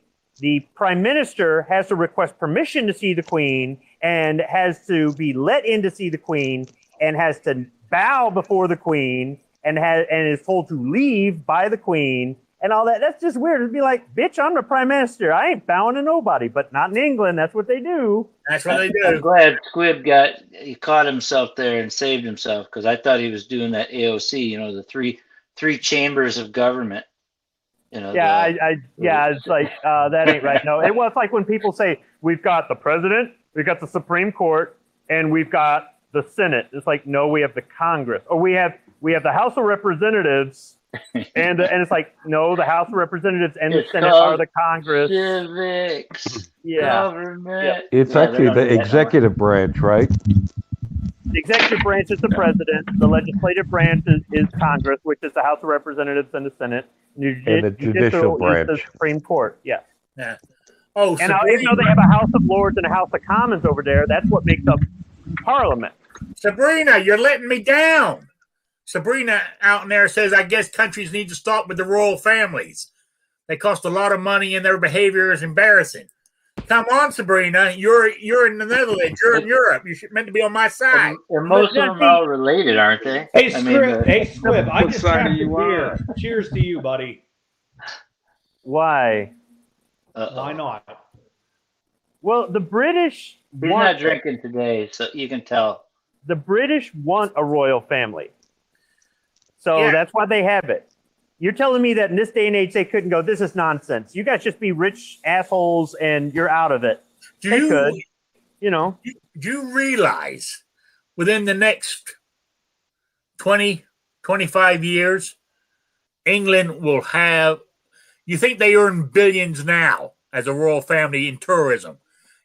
prime minister has to request permission to see the queen and has to be let in to see the queen and has to bow before the queen and is told to leave by the queen and all that. That's just weird. It'd be like, bitch, I'm the prime minister. I ain't bowing to nobody, but not in England. That's what they do. That's what they do. I'm glad Squib caught himself there and saved himself, because I thought he was doing that AOC, the three chambers of government. It's like, that ain't right. No, it was like when people say, we've got the president, we've got the Supreme Court, and we've got the Senate. It's like, no, we have the Congress, or we have the House of Representatives, and it's like, no, the House of Representatives and the Senate are the Congress. Civics, yeah, government. It's actually the executive branch, right? The executive branch is the president. The legislative branch is Congress, which is the House of Representatives and the Senate. And the judicial branch is the Supreme Court. Yes. Yeah. Oh, and even though they have a House of Lords and a House of Commons over there, that's what makes up Parliament. Sabrina, you're letting me down. Sabrina out there says, I guess countries need to stop with the royal families. They cost a lot of money and their behavior is embarrassing. Come on, Sabrina. You're in the Netherlands. You're in Europe. You're meant to be on my side. And most of them are all related, aren't they? Hey, Squib, I just side cracked are you a beer. on? Cheers to you, buddy. Why? Why not? Well, the British He's not drinking today, so you can tell. The British want a royal family. So that's why they have it. You're telling me that in this day and age they couldn't go, this is nonsense. You guys just be rich assholes and you're out of it. They could. You know. Do you realize within the next 20, 25 years, England will have, you think they earn billions now as a royal family in tourism.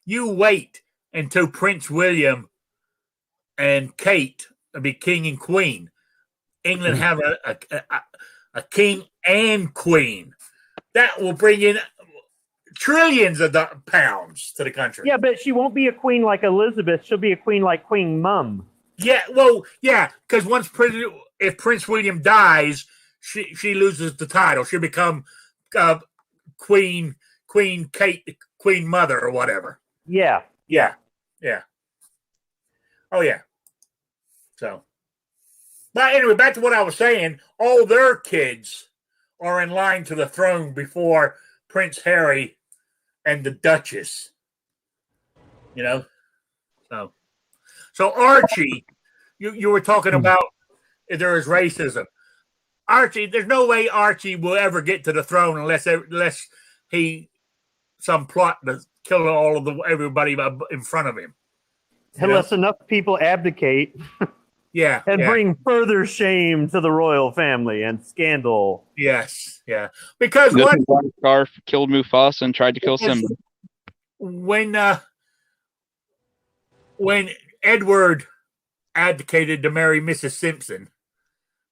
You wait until Prince William and Kate will be king and queen. England have a king and queen. That will bring in trillions of pounds to the country. Yeah, but she won't be a queen like Elizabeth. She'll be a queen like Queen Mum. Yeah, well, yeah, because if Prince William dies, she loses the title. She'll become Queen Kate, Queen Mother, or whatever. Yeah. Oh yeah. So, but anyway, back to what I was saying. All their kids are in line to the throne before Prince Harry and the Duchess. You know, so Archie, you were talking about if there is racism. Archie, there's no way Archie will ever get to the throne unless he some plot to kill all of everybody in front of him. Unless enough people abdicate. Yeah. And bring further shame to the royal family and scandal. Yes, yeah. Because Scarf killed Mufasa and tried to kill Simba. When Edward abdicated to marry Mrs. Simpson,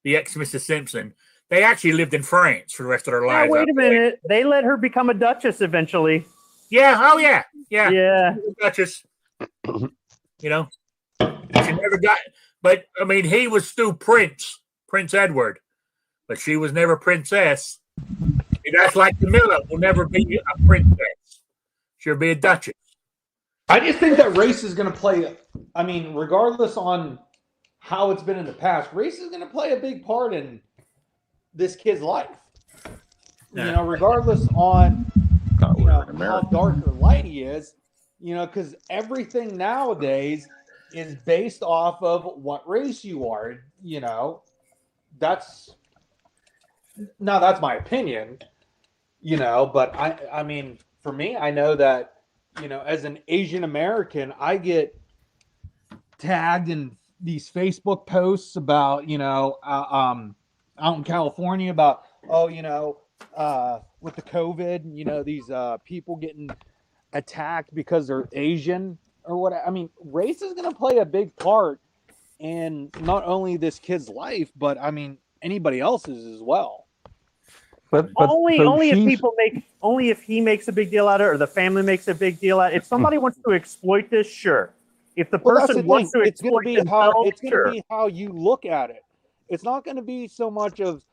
the ex-Mrs. Simpson, they actually lived in France for the rest of their lives. Wait a minute. They let her become a duchess eventually. Yeah. Oh, yeah. Yeah. Duchess. You know, she never got. But I mean, he was still Prince Edward, but she was never princess. That's like Camilla will never be a princess. She'll be a duchess. I just think that race is going to play. I mean, regardless on how it's been in the past, race is going to play a big part in this kid's life. Yeah. You know, regardless on how dark or light he is. You know, because everything nowadays is based off of what race you are. You know, that's my opinion. You know, but I mean, for me, I know that, you know, as an Asian American, I get tagged in these Facebook posts about, you know, out in California about, you know, with the COVID, you know, these people getting attacked because they're Asian or what. I mean, race is going to play a big part in not only this kid's life, but I mean, anybody else's as well. But only if he makes a big deal out of it, or the family makes a big deal out of it. If somebody wants to exploit this, sure. If the person wants to exploit it, it's going to be how you look at it. It's not going to be so much of,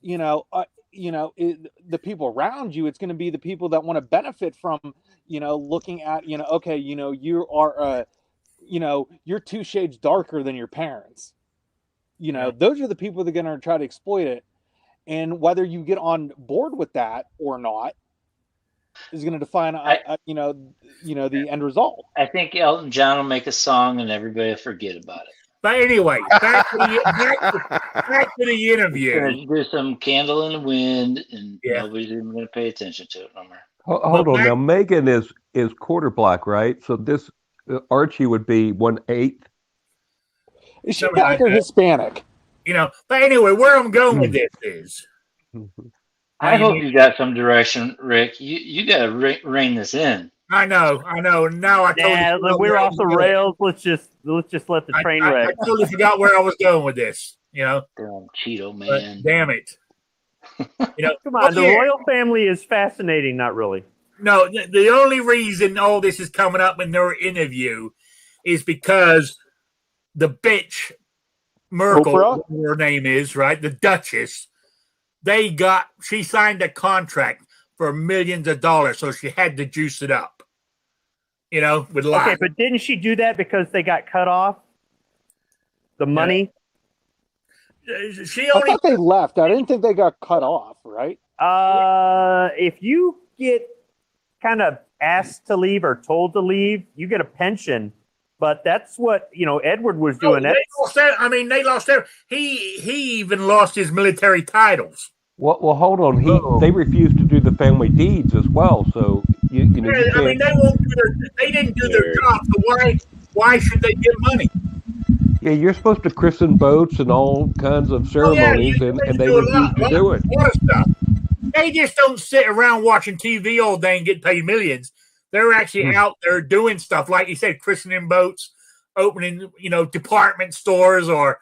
you know, the people around you. It's going to be the people that want to benefit from, you know, looking at, you know, okay, you know, you are, you know, you're 2 shades darker than your parents. You know, those are the people that are going to try to exploit it. And whether you get on board with that or not is going to define, you know, the end result. I think Elton John will make a song and everybody will forget about it. But anyway, back to the interview. Going to do some Candle in the Wind, and nobody's even going to pay attention to it no more. Hold on, now Megan is quarter black, right? So this Archie would be 1/8. Is she black or Hispanic? You know, but anyway, where I'm going with this is, I hope you got some direction, Rick. You got to rein this in. I know. Now I totally Yeah, forgot we're where I off was the going. rails. Let's just let the train I wreck. totally forgot where I was going with this. You know, Damn Cheeto but man. damn it. You know, Come on, the royal family is fascinating. Not really. No, the only reason all this is coming up in their interview is because the bitch Merkel, Oprah? whatever her name is, right? The Duchess. She signed a contract for millions of dollars, so she had to juice it up. You know, with lies. Okay, but didn't she do that because they got cut off? The money? She I only thought they left. I didn't think they got cut off, right? If you get kind of asked to leave or told to leave, you get a pension. But that's what Edward was doing. They lost their. He even lost his military titles. Well, hold on. They refused to do the family deeds as well. So you can't. I mean, they didn't do their job. So why should they give money? Yeah, you're supposed to christen boats and all kinds of ceremonies, and they refused to do it. A lot of stuff. They just don't sit around watching TV all day and get paid millions. They're actually out there doing stuff, like you said, christening boats, opening, department stores, or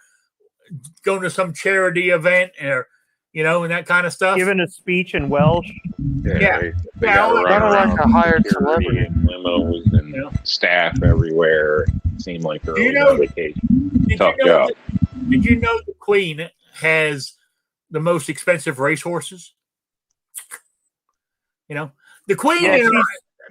going to some charity event, or and that kind of stuff. Giving a speech in Welsh. They got to run around like a hired security celebrity. and limos and staff everywhere. It seemed like they're always on vacation. Tough job. Did you know the Queen has the most expensive racehorses? The Queen. Yeah,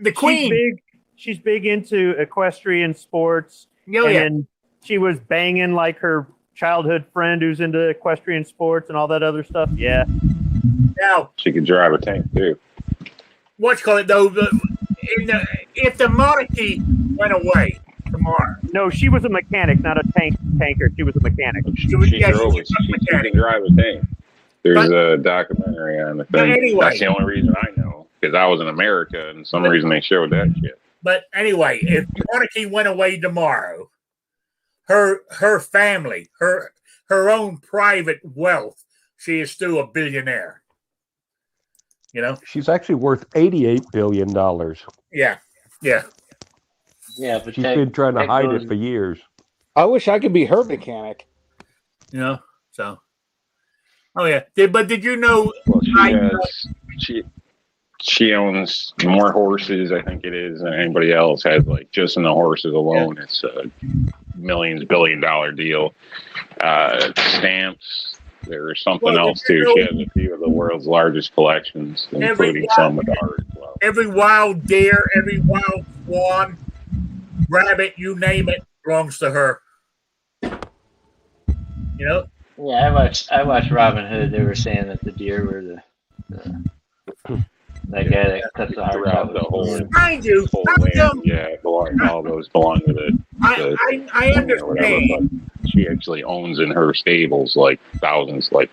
the Queen. She's big into equestrian sports. And she was banging like her childhood friend who's into equestrian sports and all that other stuff. Yeah. Now she could drive a tank too. What's called it though? If the monarchy went away tomorrow. No, she was a mechanic, not a tanker. She was a mechanic. She can drive a tank. There's a documentary on the thing. Anyway, that's the only reason I know, because I was in America and some reason they showed that shit. But anyway, if the monarchy went away tomorrow, her family, her own private wealth, she is still a billionaire. She's actually worth $88 billion. Yeah. Yeah, but she's been trying to hide it for years. I wish I could be her mechanic. So. Oh yeah, but did you know? Well, she owns more horses, I think it is, than anybody else has. Like just in the horses alone, it's a billion-dollar deal. Stamps. There's something else too. She has a few of the world's largest collections, including some with art as well. Every wild deer, every wild swan, rabbit, you name it, belongs to her. Yeah, I watched Robin Hood. They were saying that the deer were that guy that cuts the heart out. The whole, mind you, whole land, all those belong to the I understand. Whatever, but she actually owns in her stables like thousands, like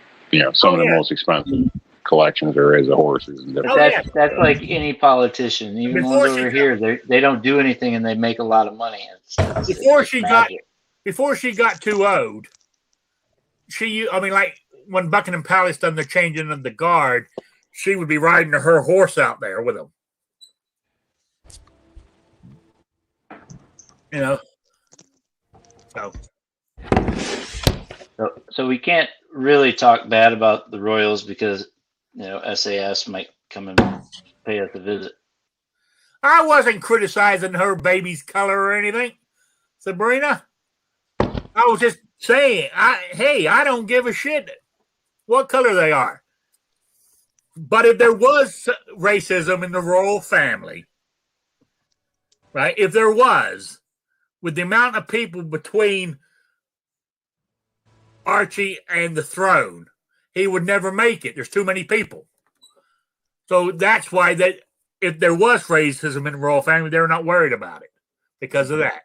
some of the most expensive collections there is of horses. And that's like any politician, even the ones over here. They don't do anything and they make a lot of money. Before she got too old. Like when Buckingham Palace done the changing of the guard, she would be riding her horse out there with him. So we can't really talk bad about the Royals because SAS might come and pay us a visit. I wasn't criticizing her baby's color or anything, Sabrina. I was just saying, I don't give a shit what color they are. But if there was racism in the royal family, right? If there was, with the amount of people between Archie and the throne, he would never make it. There's too many people. So that's why if there was racism in the royal family, they're not worried about it because of that.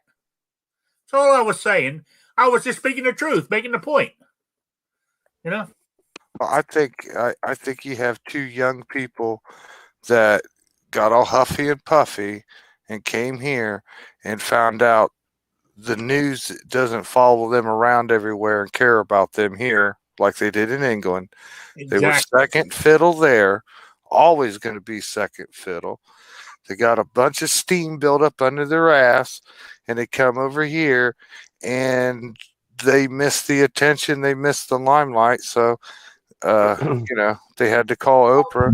That's all I was saying. I was just speaking the truth, making the point. Well, I think you have two young people that got all huffy and puffy and came here and found out the news doesn't follow them around everywhere and care about them here like they did in England. Exactly. They were second fiddle there, always going to be second fiddle. They got a bunch of steam built up under their ass, and they come over here, and they miss the attention. They miss the limelight. So, they had to call Oprah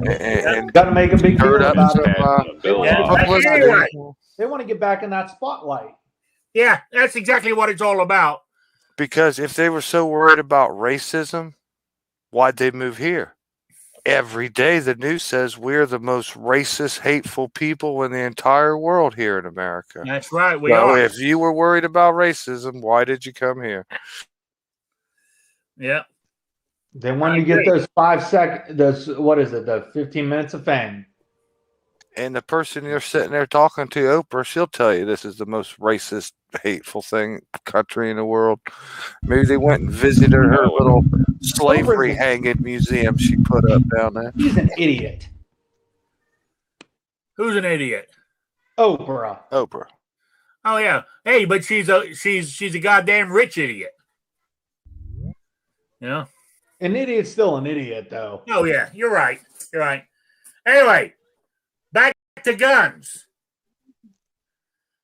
and Got to make a big deal stirred up about some, it. They want to get back in publicity. Anyway. They want to get back in that spotlight. Yeah, that's exactly what it's all about. Because if they were so worried about racism, why'd they move here? Every day the news says we're the most racist, hateful people in the entire world here in America. That's right, we So are. if you were worried about racism, why did you come here? Yeah. They wanted to get those 5 seconds. The 15 minutes of fame. And the person you're sitting there talking to, Oprah, she'll tell you this is the most racist, hateful country in the world. Maybe they went and visited her little slavery hanging museum she put up down there. She's an idiot. Who's an idiot? Oprah. Oh yeah. Hey, but she's a goddamn rich idiot. Yeah. An idiot's still an idiot, though. Oh yeah, you're right. You're right. Anyway, back to guns.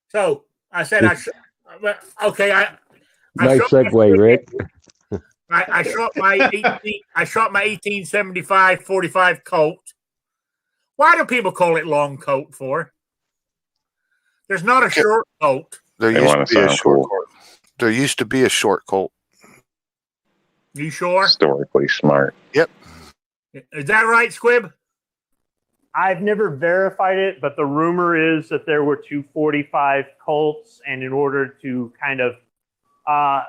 So I said I nice segue, Rick. I shot my 1875 45 Colt. Why do people call it long Colt for? There's not a short Colt. There used to be a short Colt. You sure? Historically smart. Yep. Is that right, Squib? I've never verified it, but the rumor is that there were 245 Colts, and in order to kind of,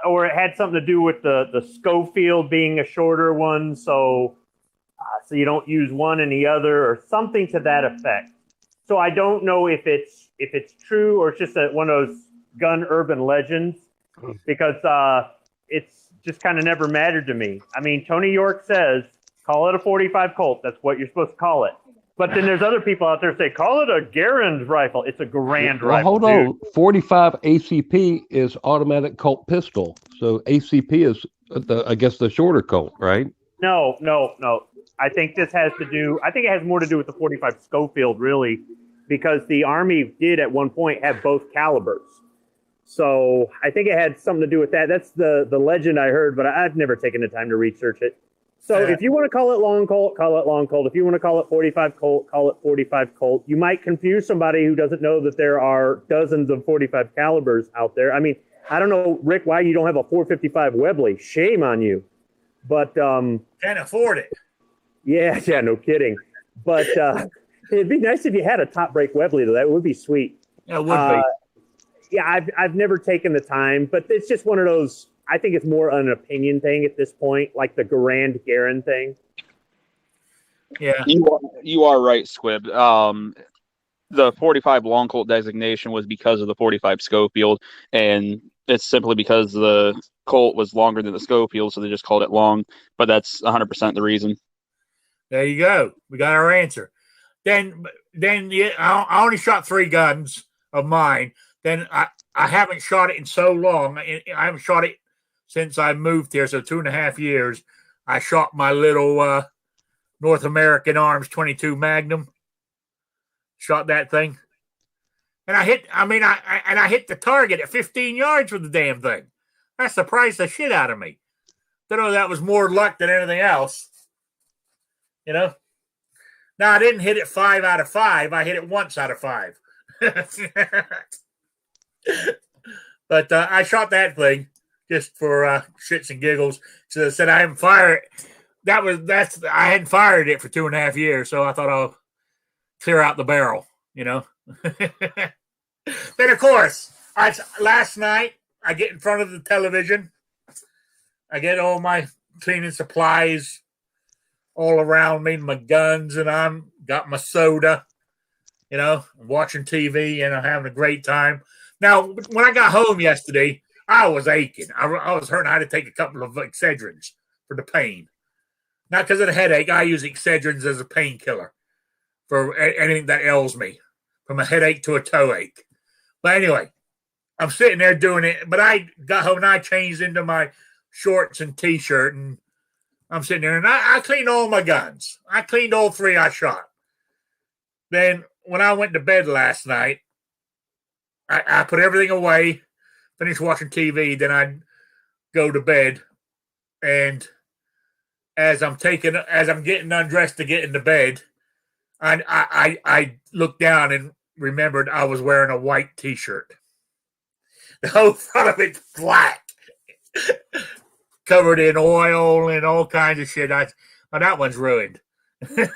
or it had something to do with the Schofield being a shorter one, so you don't use one and the other, or something to that effect. So I don't know if it's true or it's just one of those gun urban legends, because it's just kind of never mattered to me. I mean, Tony York says, call it a 45 Colt. That's what you're supposed to call it. But then there's other people out there say, call it a Garand rifle. It's a Garand rifle. Hold on. 45 ACP is automatic Colt pistol. So ACP is, I guess, the shorter Colt, right? No. I think it has more to do with the 45 Schofield, really, because the Army did at one point have both calibers. So I think it had something to do with that. That's the legend I heard, but I've never taken the time to research it. So if you want to call it long Colt, call it long Colt. If you want to call it 45 Colt, call it 45 Colt. You might confuse somebody who doesn't know that there are dozens of 45 calibers out there. I mean, I don't know, Rick, why you don't have a 455 Webley. Shame on you. But can't afford it. Yeah, no kidding. But it'd be nice if you had a top break Webley, though. That would be sweet. Yeah, it would be. Yeah, I've never taken the time, but it's just one of those. I think it's more an opinion thing at this point, like the Garand thing. Yeah, you are right, Squib. The 45 long Colt designation was because of the 45 Schofield, and it's simply because the Colt was longer than the Schofield, so they just called it long. But that's 100% the reason. There you go. We got our answer. Then yeah, I only shot 3 guns of mine. Then I haven't shot it in so long. I haven't shot it since I moved here, so 2.5 years. I shot my little North American Arms 22 Magnum. Shot that thing, and I hit the target at 15 yards with the damn thing. That surprised the shit out of me. Don't know, that was more luck than anything else. You know. Now I didn't hit it 5 out of 5. I hit it once out of 5. But I shot that thing just for shits and giggles. So I said I haven't fired. I hadn't fired it for 2.5 years, so I thought I'll clear out the barrel. You know. Then of course, last night I get in front of the television. I get all my cleaning supplies all around me, my guns, and I'm got my soda. You know, watching TV and I'm having a great time. Now, when I got home yesterday, I was aching. I was hurting. I had to take a couple of Excedrins for the pain. Not because of the headache. I use Excedrins as a painkiller for anything that ails me, from a headache to a toe ache. But anyway, I'm sitting there doing it. But I got home and I changed into my shorts and T-shirt, and I'm sitting there, and I cleaned all my guns. I cleaned all 3 I shot. Then when I went to bed last night, I put everything away, finished watching TV, then I'd go to bed, and as I'm getting undressed to get into bed, I looked down and remembered I was wearing a white T-shirt. The whole front of it's black, covered in oil and all kinds of shit. That one's ruined. What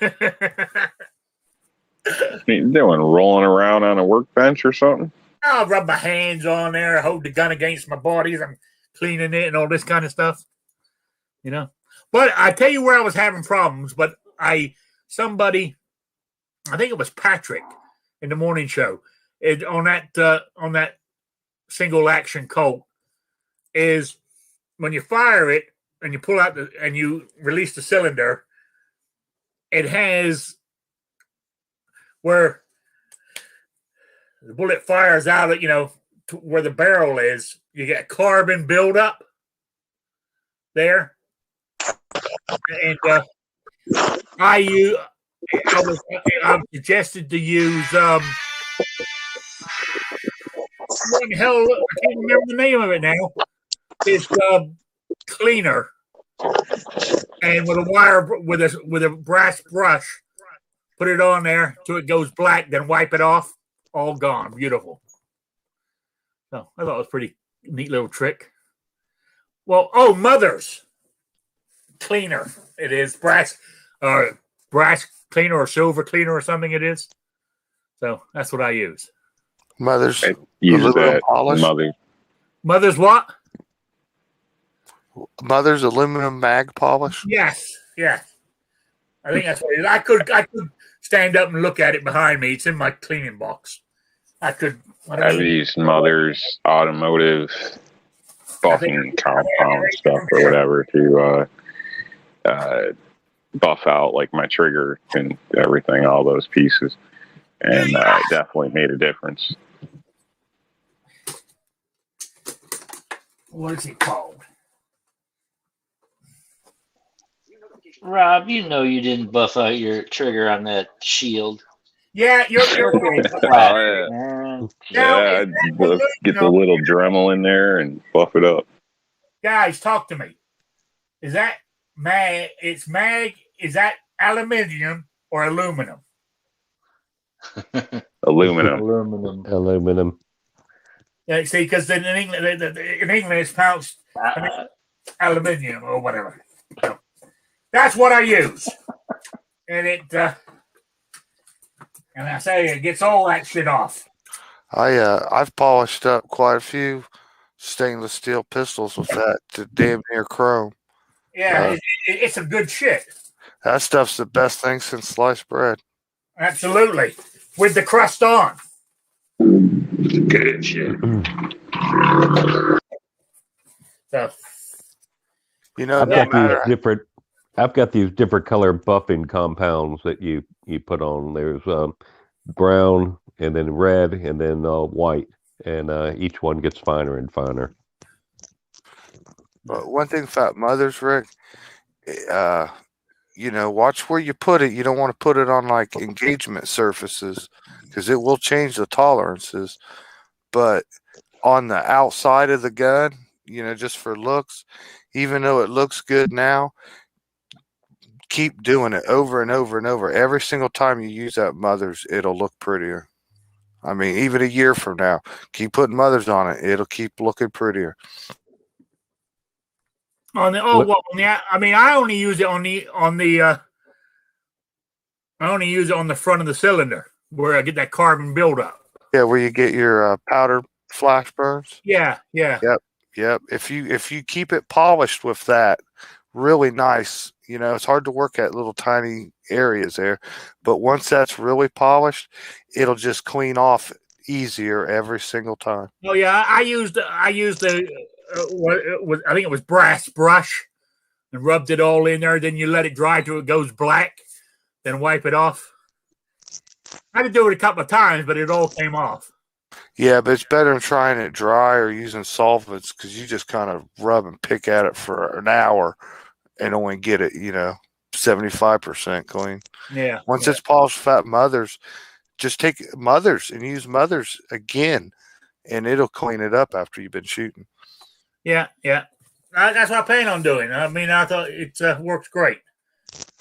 are you doing? Rolling around on a workbench or something? I'll rub my hands on there, hold the gun against my body as I'm cleaning it and all this kind of stuff. But I tell you where I was having problems, but somebody, I think it was Patrick in the morning show, on that single action Colt, is when you fire it and you pull out and you release the cylinder, it has where the bullet fires out at, to where the barrel is, you get carbon buildup there. And I was suggested to use what the hell, I can't remember the name of it now. It's cleaner, and with a brass brush, put it on there till it goes black, then wipe it off. All gone. Beautiful. So I thought it was a pretty neat little trick. Well, Mother's cleaner. It is brass cleaner or silver cleaner or something. It is. So that's what I use. Mother's aluminum polish. Mother's what? Mother's aluminum mag polish. Yes. I think that's what it is. I could stand up and look at it behind me. It's in my cleaning box. I've used Mother's automotive buffing compound stuff or whatever to buff out like my trigger and everything, all those pieces, and definitely made a difference. What is it called? Rob, you didn't buff out your trigger on that shield. Yeah, you're right. Yeah, get the little Dremel in there and buff it up. Guys, talk to me. Is that mag? It's mag. Is that aluminium or aluminum? Aluminum. Yeah, see, because in England, it's pronounced aluminium or whatever. So that's what I use, and and I say it gets all that shit off. I've polished up quite a few stainless steel pistols with that to damn near chrome. Yeah, it's some good shit. That stuff's the best thing since sliced bread. Absolutely, with the crust on. Good shit. So, I've got these different color buffing compounds that you put on. There's brown, and then red, and then white, and each one gets finer and finer. But one thing about Mother's, Rick, watch where you put it. You don't want to put it on like engagement surfaces because it will change the tolerances. But on the outside of the gun, just for looks, even though it looks good now, keep doing it over and over and over. Every single time you use that Mother's, it'll look prettier. I mean, even a year from now, keep putting Mother's on it. It'll keep looking prettier. I only use it on the front of the cylinder where I get that carbon buildup. Yeah, where you get your powder flash burns. Yeah. Yep. If you keep it polished with that, really nice. It's hard to work at little tiny areas there, but once that's really polished, it'll just clean off easier every single time. Oh yeah, I used the I think it was brass brush and rubbed it all in there. Then you let it dry till it goes black, then wipe it off. I had to do it a couple of times, but it all came off. Yeah, but it's better than trying it dry or using solvents because you just kind of rub and pick at it for an hour and only get it, 75% clean. Yeah. Once it's polished, fat Mother's, just take mothers and use mothers again, and it'll clean it up after you've been shooting. Yeah. That's what I plan on doing. I mean, I thought it works great.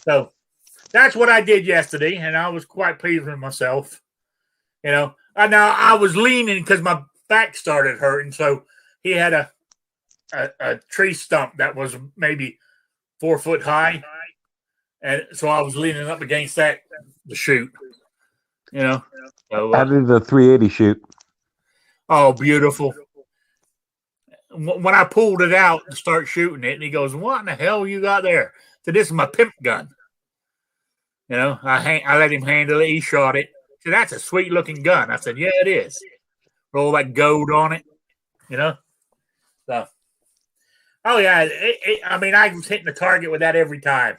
So that's what I did yesterday, and I was quite pleased with myself. Now I was leaning because my back started hurting. So he had a tree stump that was maybe 4 foot high, and so I was leaning up against that to shoot. So, How did the 380 shoot? Oh, beautiful. When I pulled it out to start shooting it, and he goes, "What in the hell you got there?" So this is my pimp gun. I let him handle it. He shot it. So that's a sweet looking gun. I said, "Yeah, it is." Roll that gold on it. So, oh yeah. I mean, I was hitting the target with that every time.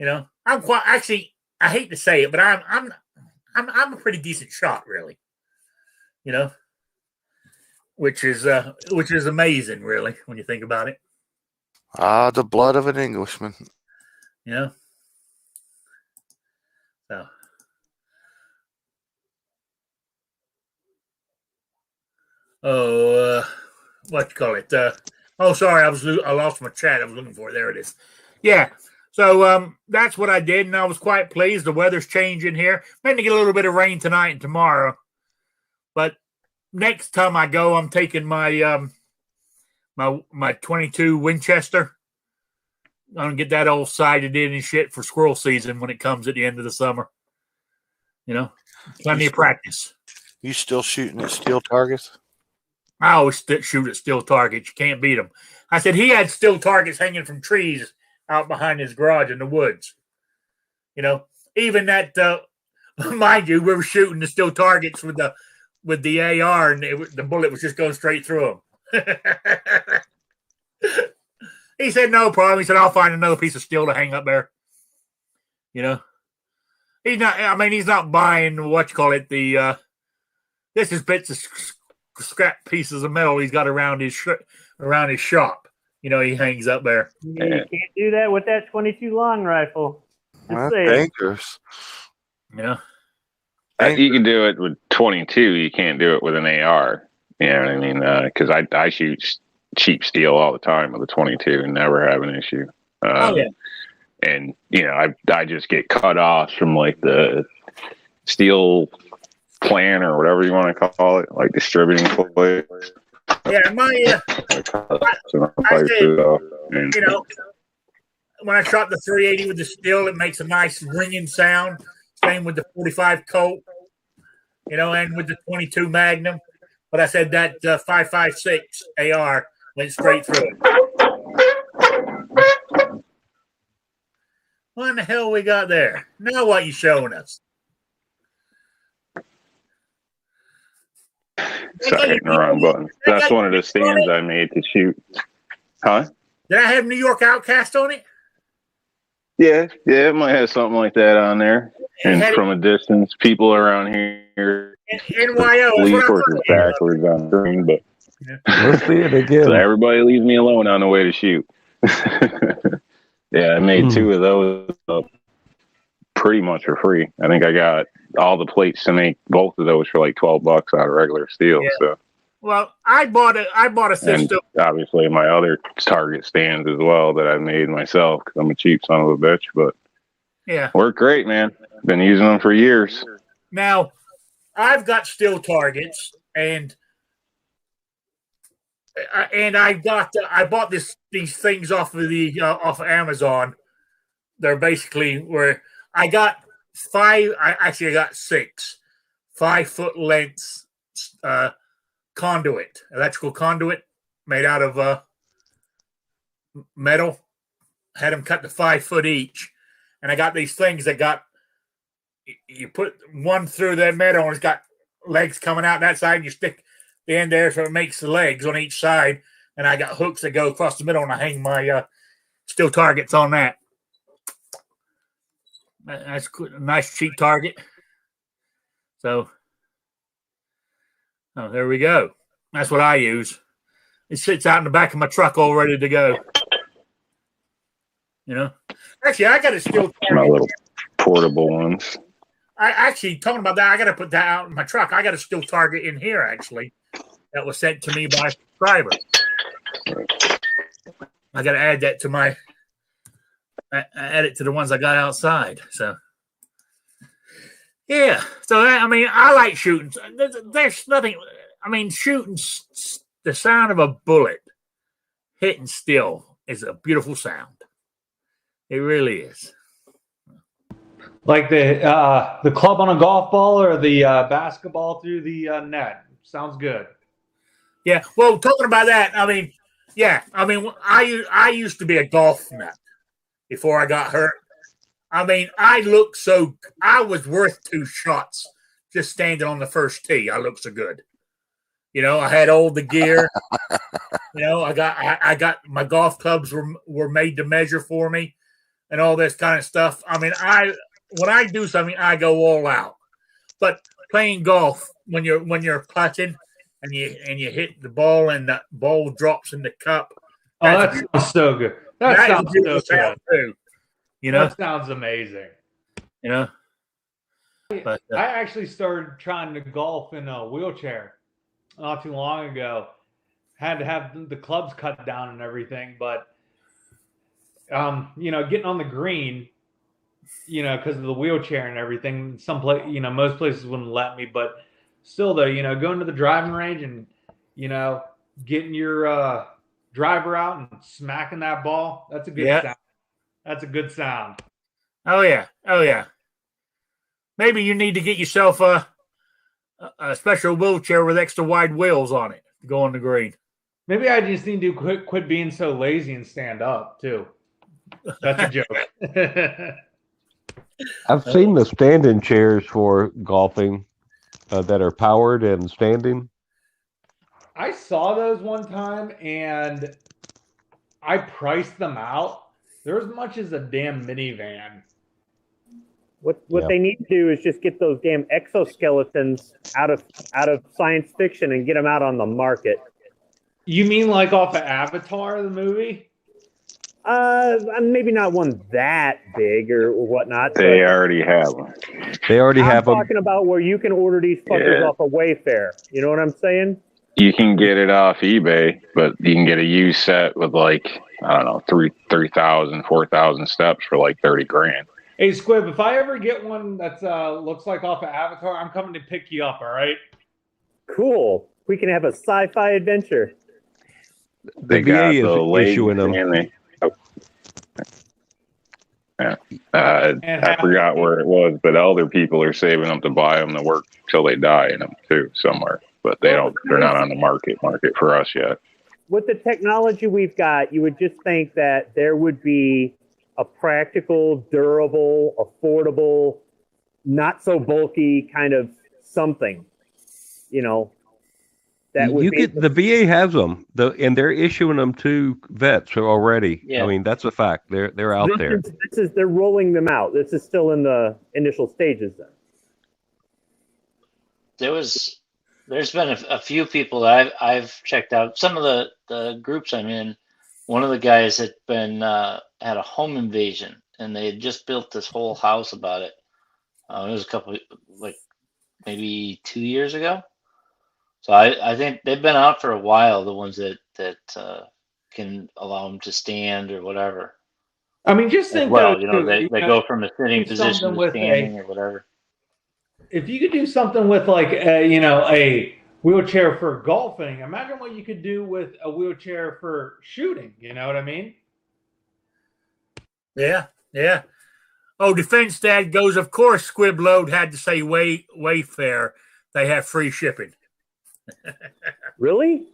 I'm quite actually. I hate to say it, but I'm a pretty decent shot, really. Which is amazing, really, when you think about it. The blood of an Englishman. So, what you call it? Sorry, I lost my chat. I was looking for it. There it is. Yeah. So that's what I did, and I was quite pleased. The weather's changing here. Maybe to get a little bit of rain tonight and tomorrow, but next time I go, I'm taking my my 22 Winchester. I'm gonna get that all sighted in and shit for squirrel season when it comes at the end of the summer. Plenty of practice. You still shooting at steel targets? I always shoot at steel targets. You can't beat them. I said he had steel targets hanging from trees out behind his garage in the woods. Even that, mind you, we were shooting the steel targets with the AR, and the bullet was just going straight through him. He said, "No problem." He said, "I'll find another piece of steel to hang up there." He's not. I mean, he's not buying this is bits of scrap pieces of metal he's got around his shop. He hangs up there. You can't do that with that 22 long rifle. That's dangerous. Yeah. You can do it with 22. You can't do it with an AR. You know what I mean? Because I shoot cheap steel all the time with a 22 and never have an issue. And I just get cut off from like the steel plan or whatever you want to call it, like distributing plate. Yeah, when I shot the 380 with the steel, it makes a nice ringing sound. Same with the 45 Colt, and with the 22 Magnum. But I said that 5.56 AR went straight through it. What in the hell we got there? Now what you showing us? Sorry, hitting the wrong button. That's one of the stands I made to shoot. Huh? Did I have New York Outcast on it? Yeah, it might have something like that on there. And from a distance, people around here. NYO. Leaf horses backwards on the screen, but let's see it again. So everybody leaves me alone on the way to shoot. Yeah, I made 2 of those up pretty much for free. I think I got all the plates to make both of those for like $12 out of regular steel. Yeah. So, well, I bought a system. And obviously, my other target stands as well that I made myself because I'm a cheap son of a bitch. But yeah, work great, man. Been using them for years. Now, I've got steel targets, and I bought these things off of Amazon. They're basically where I got 5. I got 6 5-foot lengths conduit, electrical conduit made out of metal. Had them cut to 5 foot each, and I got these things that you put one through the metal, and it's got legs coming out that side, and you stick the end there so it makes the legs on each side. And I got hooks that go across the middle, and I hang my steel targets on that. That's a nice cheap target. So, there we go. That's what I use. It sits out in the back of my truck all ready to go. Actually, I got a steel target. My little portable ones. I actually talking about that. I got to put that out in my truck. I got a steel target in here actually that was sent to me by a subscriber. I got to add that to my. Add it to the ones I got outside. So. Yeah, so I mean, I like shooting. There's nothing. I mean, shooting the sound of a bullet hitting steel is a beautiful sound. It really is. Like the club on a golf ball or the basketball through the net. Sounds good. Yeah. Well, talking about that, I mean, yeah. I mean, I used to be a golf nut before I got hurt. I mean, I was worth 2 shots just standing on the first tee. I looked so good. You know, I had all the gear. You know, I got my golf clubs were made to measure for me and all this kind of stuff. I mean, when I do something, I go all out. But playing golf, when you're putting and you hit the ball and the ball drops in the cup. Oh, that sounds so good. That sounds so good. Too. You know, that sounds amazing. You know, but I actually started trying to golf in a wheelchair not too long ago. Had to have the clubs cut down and everything, but you know, getting on the green, you know, because of the wheelchair and everything, most places wouldn't let me, but still though, you know, going to the driving range and, you know, getting your driver out and smacking that ball, that's a good sound. That's a good sound. Oh yeah. Maybe you need to get yourself a special wheelchair with extra wide wheels on it to go on the green. Maybe I just need to quit being so lazy and stand up too. That's a joke. I've seen the stand-in chairs for golfing that are powered and standing. I saw those one time and I priced them out. They're as much as a damn minivan. What they need to do is just get those damn exoskeletons out of science fiction and get them out on the market. You mean like off of Avatar, the movie? Maybe not one that big or whatnot. They already have them. I'm talking about where you can order these fuckers off of Wayfair. You know what I'm saying? You can get it off eBay, but you can get a used set with like, I don't know, 3,000, 4,000 steps for like 30 grand. Hey, Squib, if I ever get one that looks like off of Avatar, I'm coming to pick you up, all right? Cool. We can have a sci-fi adventure. They got the legs in them. I forgot where it was, but elder people are saving them to buy them to work till they die in them too somewhere. But they're not on the market for us yet. With the technology we've got, you would just think that there would be a practical, durable, affordable, not so bulky kind of something, you know. That would the VA has them, and they're issuing them to vets already. Yeah. I mean, that's a fact. They're out there. They're rolling them out. This is still in the initial stages. Then there's been a few people that I've checked out. Some of the groups I'm in. One of the guys had had a home invasion, and they had just built this whole house about it. It was maybe 2 years ago. So I think they've been out for a while, the ones that can allow them to stand or whatever. I mean, just think they go from a sitting position to standing or whatever. If you could do something with like a wheelchair for golfing, imagine what you could do with a wheelchair for shooting. You know what I mean? Yeah. Oh, Defense Dad goes, of course, Squib Load had to say Wayfair. They have free shipping. Really?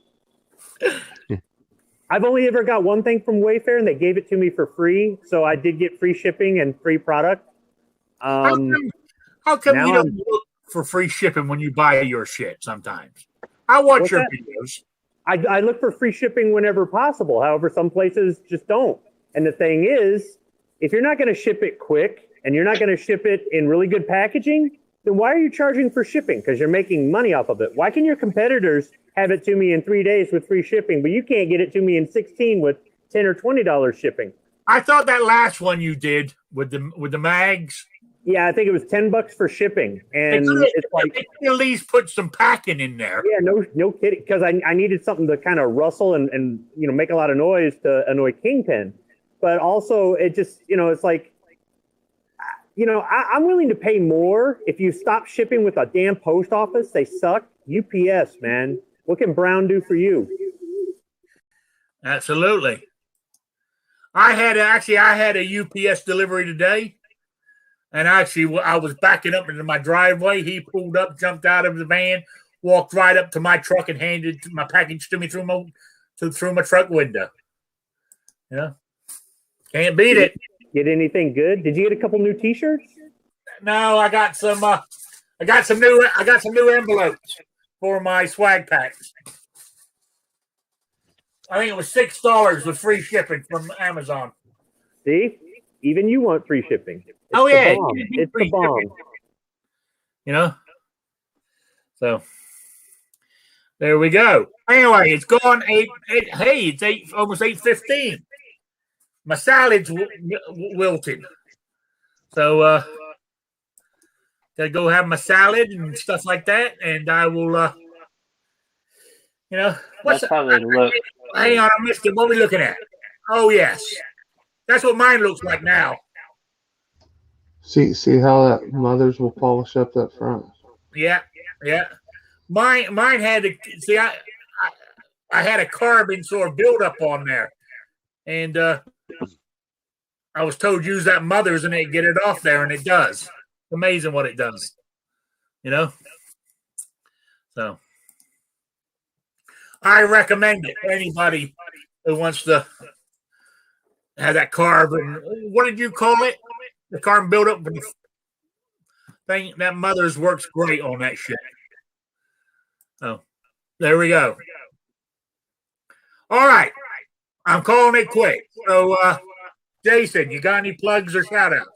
I've only ever got one thing from Wayfair, and they gave it to me for free. So I did get free shipping and free product. How come you don't look for free shipping when you buy your shit sometimes? I watch your videos. I look for free shipping whenever possible. However, some places just don't. And the thing is, if you're not going to ship it quick and you're not going to ship it in really good packaging, then why are you charging for shipping? Because you're making money off of it. Why can your competitors have it to me in 3 days with free shipping, but you can't get it to me in 16 with $10 or $20 shipping? I thought that last one you did with the mags. Yeah, I think it was $10 for shipping, and it's like they could at least put some packing in there. Yeah, no kidding. Because I needed something to kind of rustle and make a lot of noise to annoy Kingpin, but also it just it's like I'm willing to pay more if you stop shipping with a damn post office. They suck. UPS, man, what can Brown do for you? Absolutely. I had a UPS delivery today. And actually, I was backing up into my driveway. He pulled up, jumped out of the van, walked right up to my truck, and handed my package to me through my truck window. Can't beat it. Get anything good? Did you get a couple new T-shirts? No, I got some. I got some new envelopes for my swag packs. I think it was $6 with free shipping from Amazon. See, even you want free shipping. It's it's the bomb. So there we go. Anyway, it's gone it's almost 8:15. My salad's wilting, so gotta go have my salad and stuff like that, and I will. That's how they look. Hang on, I missed it. What are we looking at? Oh yes, that's what mine looks like now. See how that mothers will polish up that front. Yeah. Mine had to see. I had a carbon sort of buildup on there, and I was told use that mothers and it get it off there, and it does. It's amazing what it does. So I recommend it for anybody who wants to have that carbon. What did you call it? The carbon buildup thing. That mothers works great on that shit. Oh, there we go. All right. I'm calling it quick. So, Jason, you got any plugs or shout outs?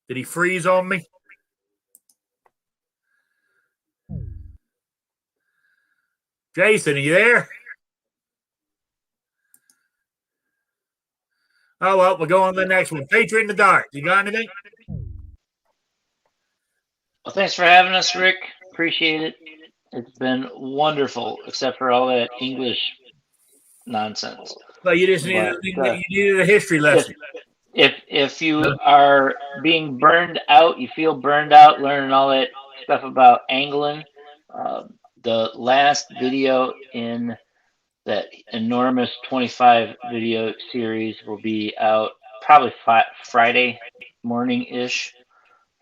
Did he freeze on me? Jason, are you there? Oh, well, we'll go on to the next one. Patriot in the Dark. You got anything? Well, thanks for having us, Rick. Appreciate it. It's been wonderful, except for all that English nonsense. Well, you just needed a history lesson. If you are being burned out, you feel burned out learning all that stuff about angling, the last video in that enormous 25 video series will be out probably Friday morning-ish.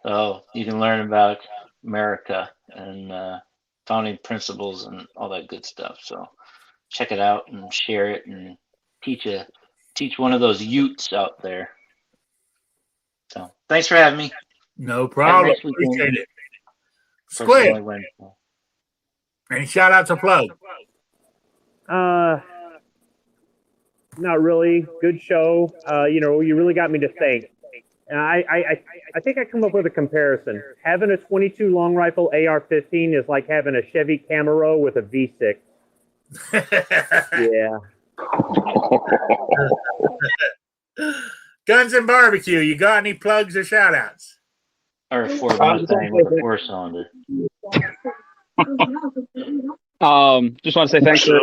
So you can learn about America and founding principles and all that good stuff. So check it out and share it and teach one of those Utes out there. So thanks for having me. No problem. Appreciate it. Squid. Any shout outs or plug? Not really. Good show. You really got me to think. And I think I come up with a comparison. Having a 22 long rifle AR-15 is like having a Chevy Camaro with a V6. Yeah. Guns and Barbecue. You got any plugs or shout outs? Or a Ford Mustang with a 4-cylinder. Just want to say thanks for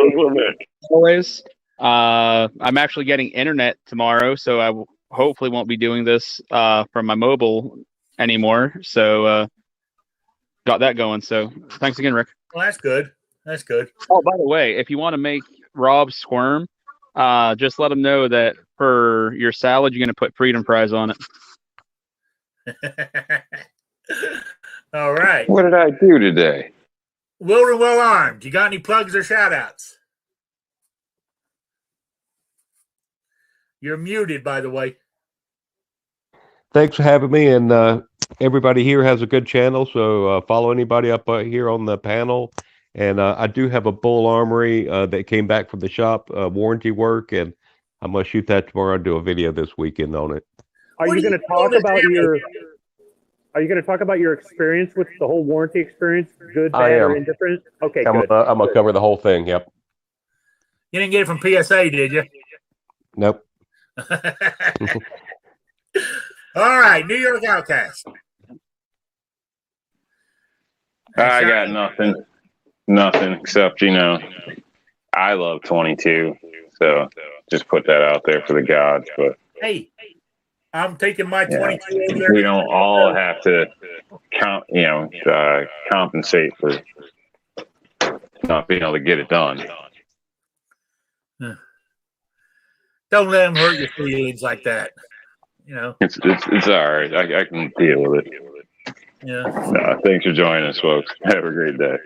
always. I'm actually getting internet tomorrow, so I hopefully won't be doing this from my mobile anymore. So got that going. So thanks again, Rick. Well, that's good. That's good. Oh, by the way, if you want to make Rob squirm, just let him know that for your salad, you're going to put freedom fries on it. All right. What did I do today? Willed and Well Armed. You got any plugs or shout outs? You're muted, by the way. Thanks for having me, and everybody here has a good channel, so follow anybody up here on the panel. And I do have a Bull Armory that came back from the shop, warranty work, and I'm going to shoot that tomorrow and do a video this weekend on it. Are you going to talk about your experience with the whole warranty experience? Good, bad, or indifferent? Okay, good. I'm going to cover the whole thing, yep. You didn't get it from PSA, did you? Nope. All right, New York Outcast. I got nothing except, I love 22. So just put that out there for the gods. But hey, I'm taking my 22 over there. We don't all have to compensate for not being able to get it done. Don't let them hurt your feelings like that. It's all right. I can deal with it. Yeah. Thanks for joining us, folks. Have a great day.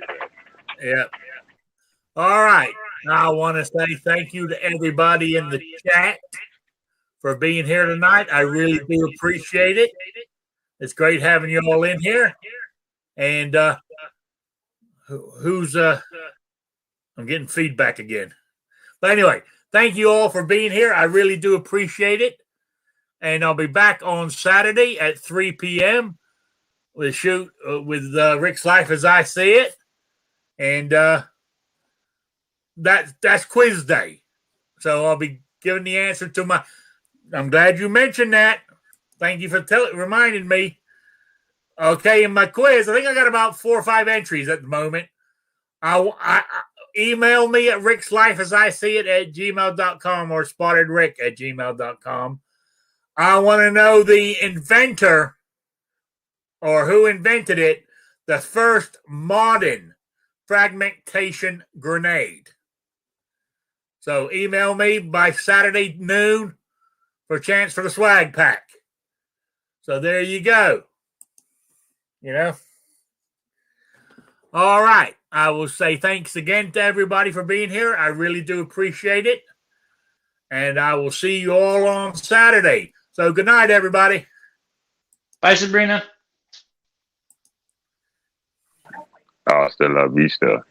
Yeah. All right. I want to say thank you to everybody in the chat for being here tonight. I really do appreciate it. It's great having you all in here. And I'm getting feedback again. But anyway, thank you all for being here. I really do appreciate it. And I'll be back on Saturday at 3 p.m. with Rick's Life as I See It. And that's quiz day. So I'll be giving the answer to I'm glad you mentioned that. Thank you for reminding me. Okay, in my quiz, I think I got about 4 or 5 entries at the moment. I email me at rickslifeasiseeit at gmail.com or spottedrick@gmail.com. I want to know the inventor or who invented it, the first modern fragmentation grenade. So email me by Saturday noon for a chance for the swag pack. So there you go. All right. I will say thanks again to everybody for being here. I really do appreciate it. And I will see you all on Saturday. So good night, everybody. Bye, Sabrina. Hasta la vista.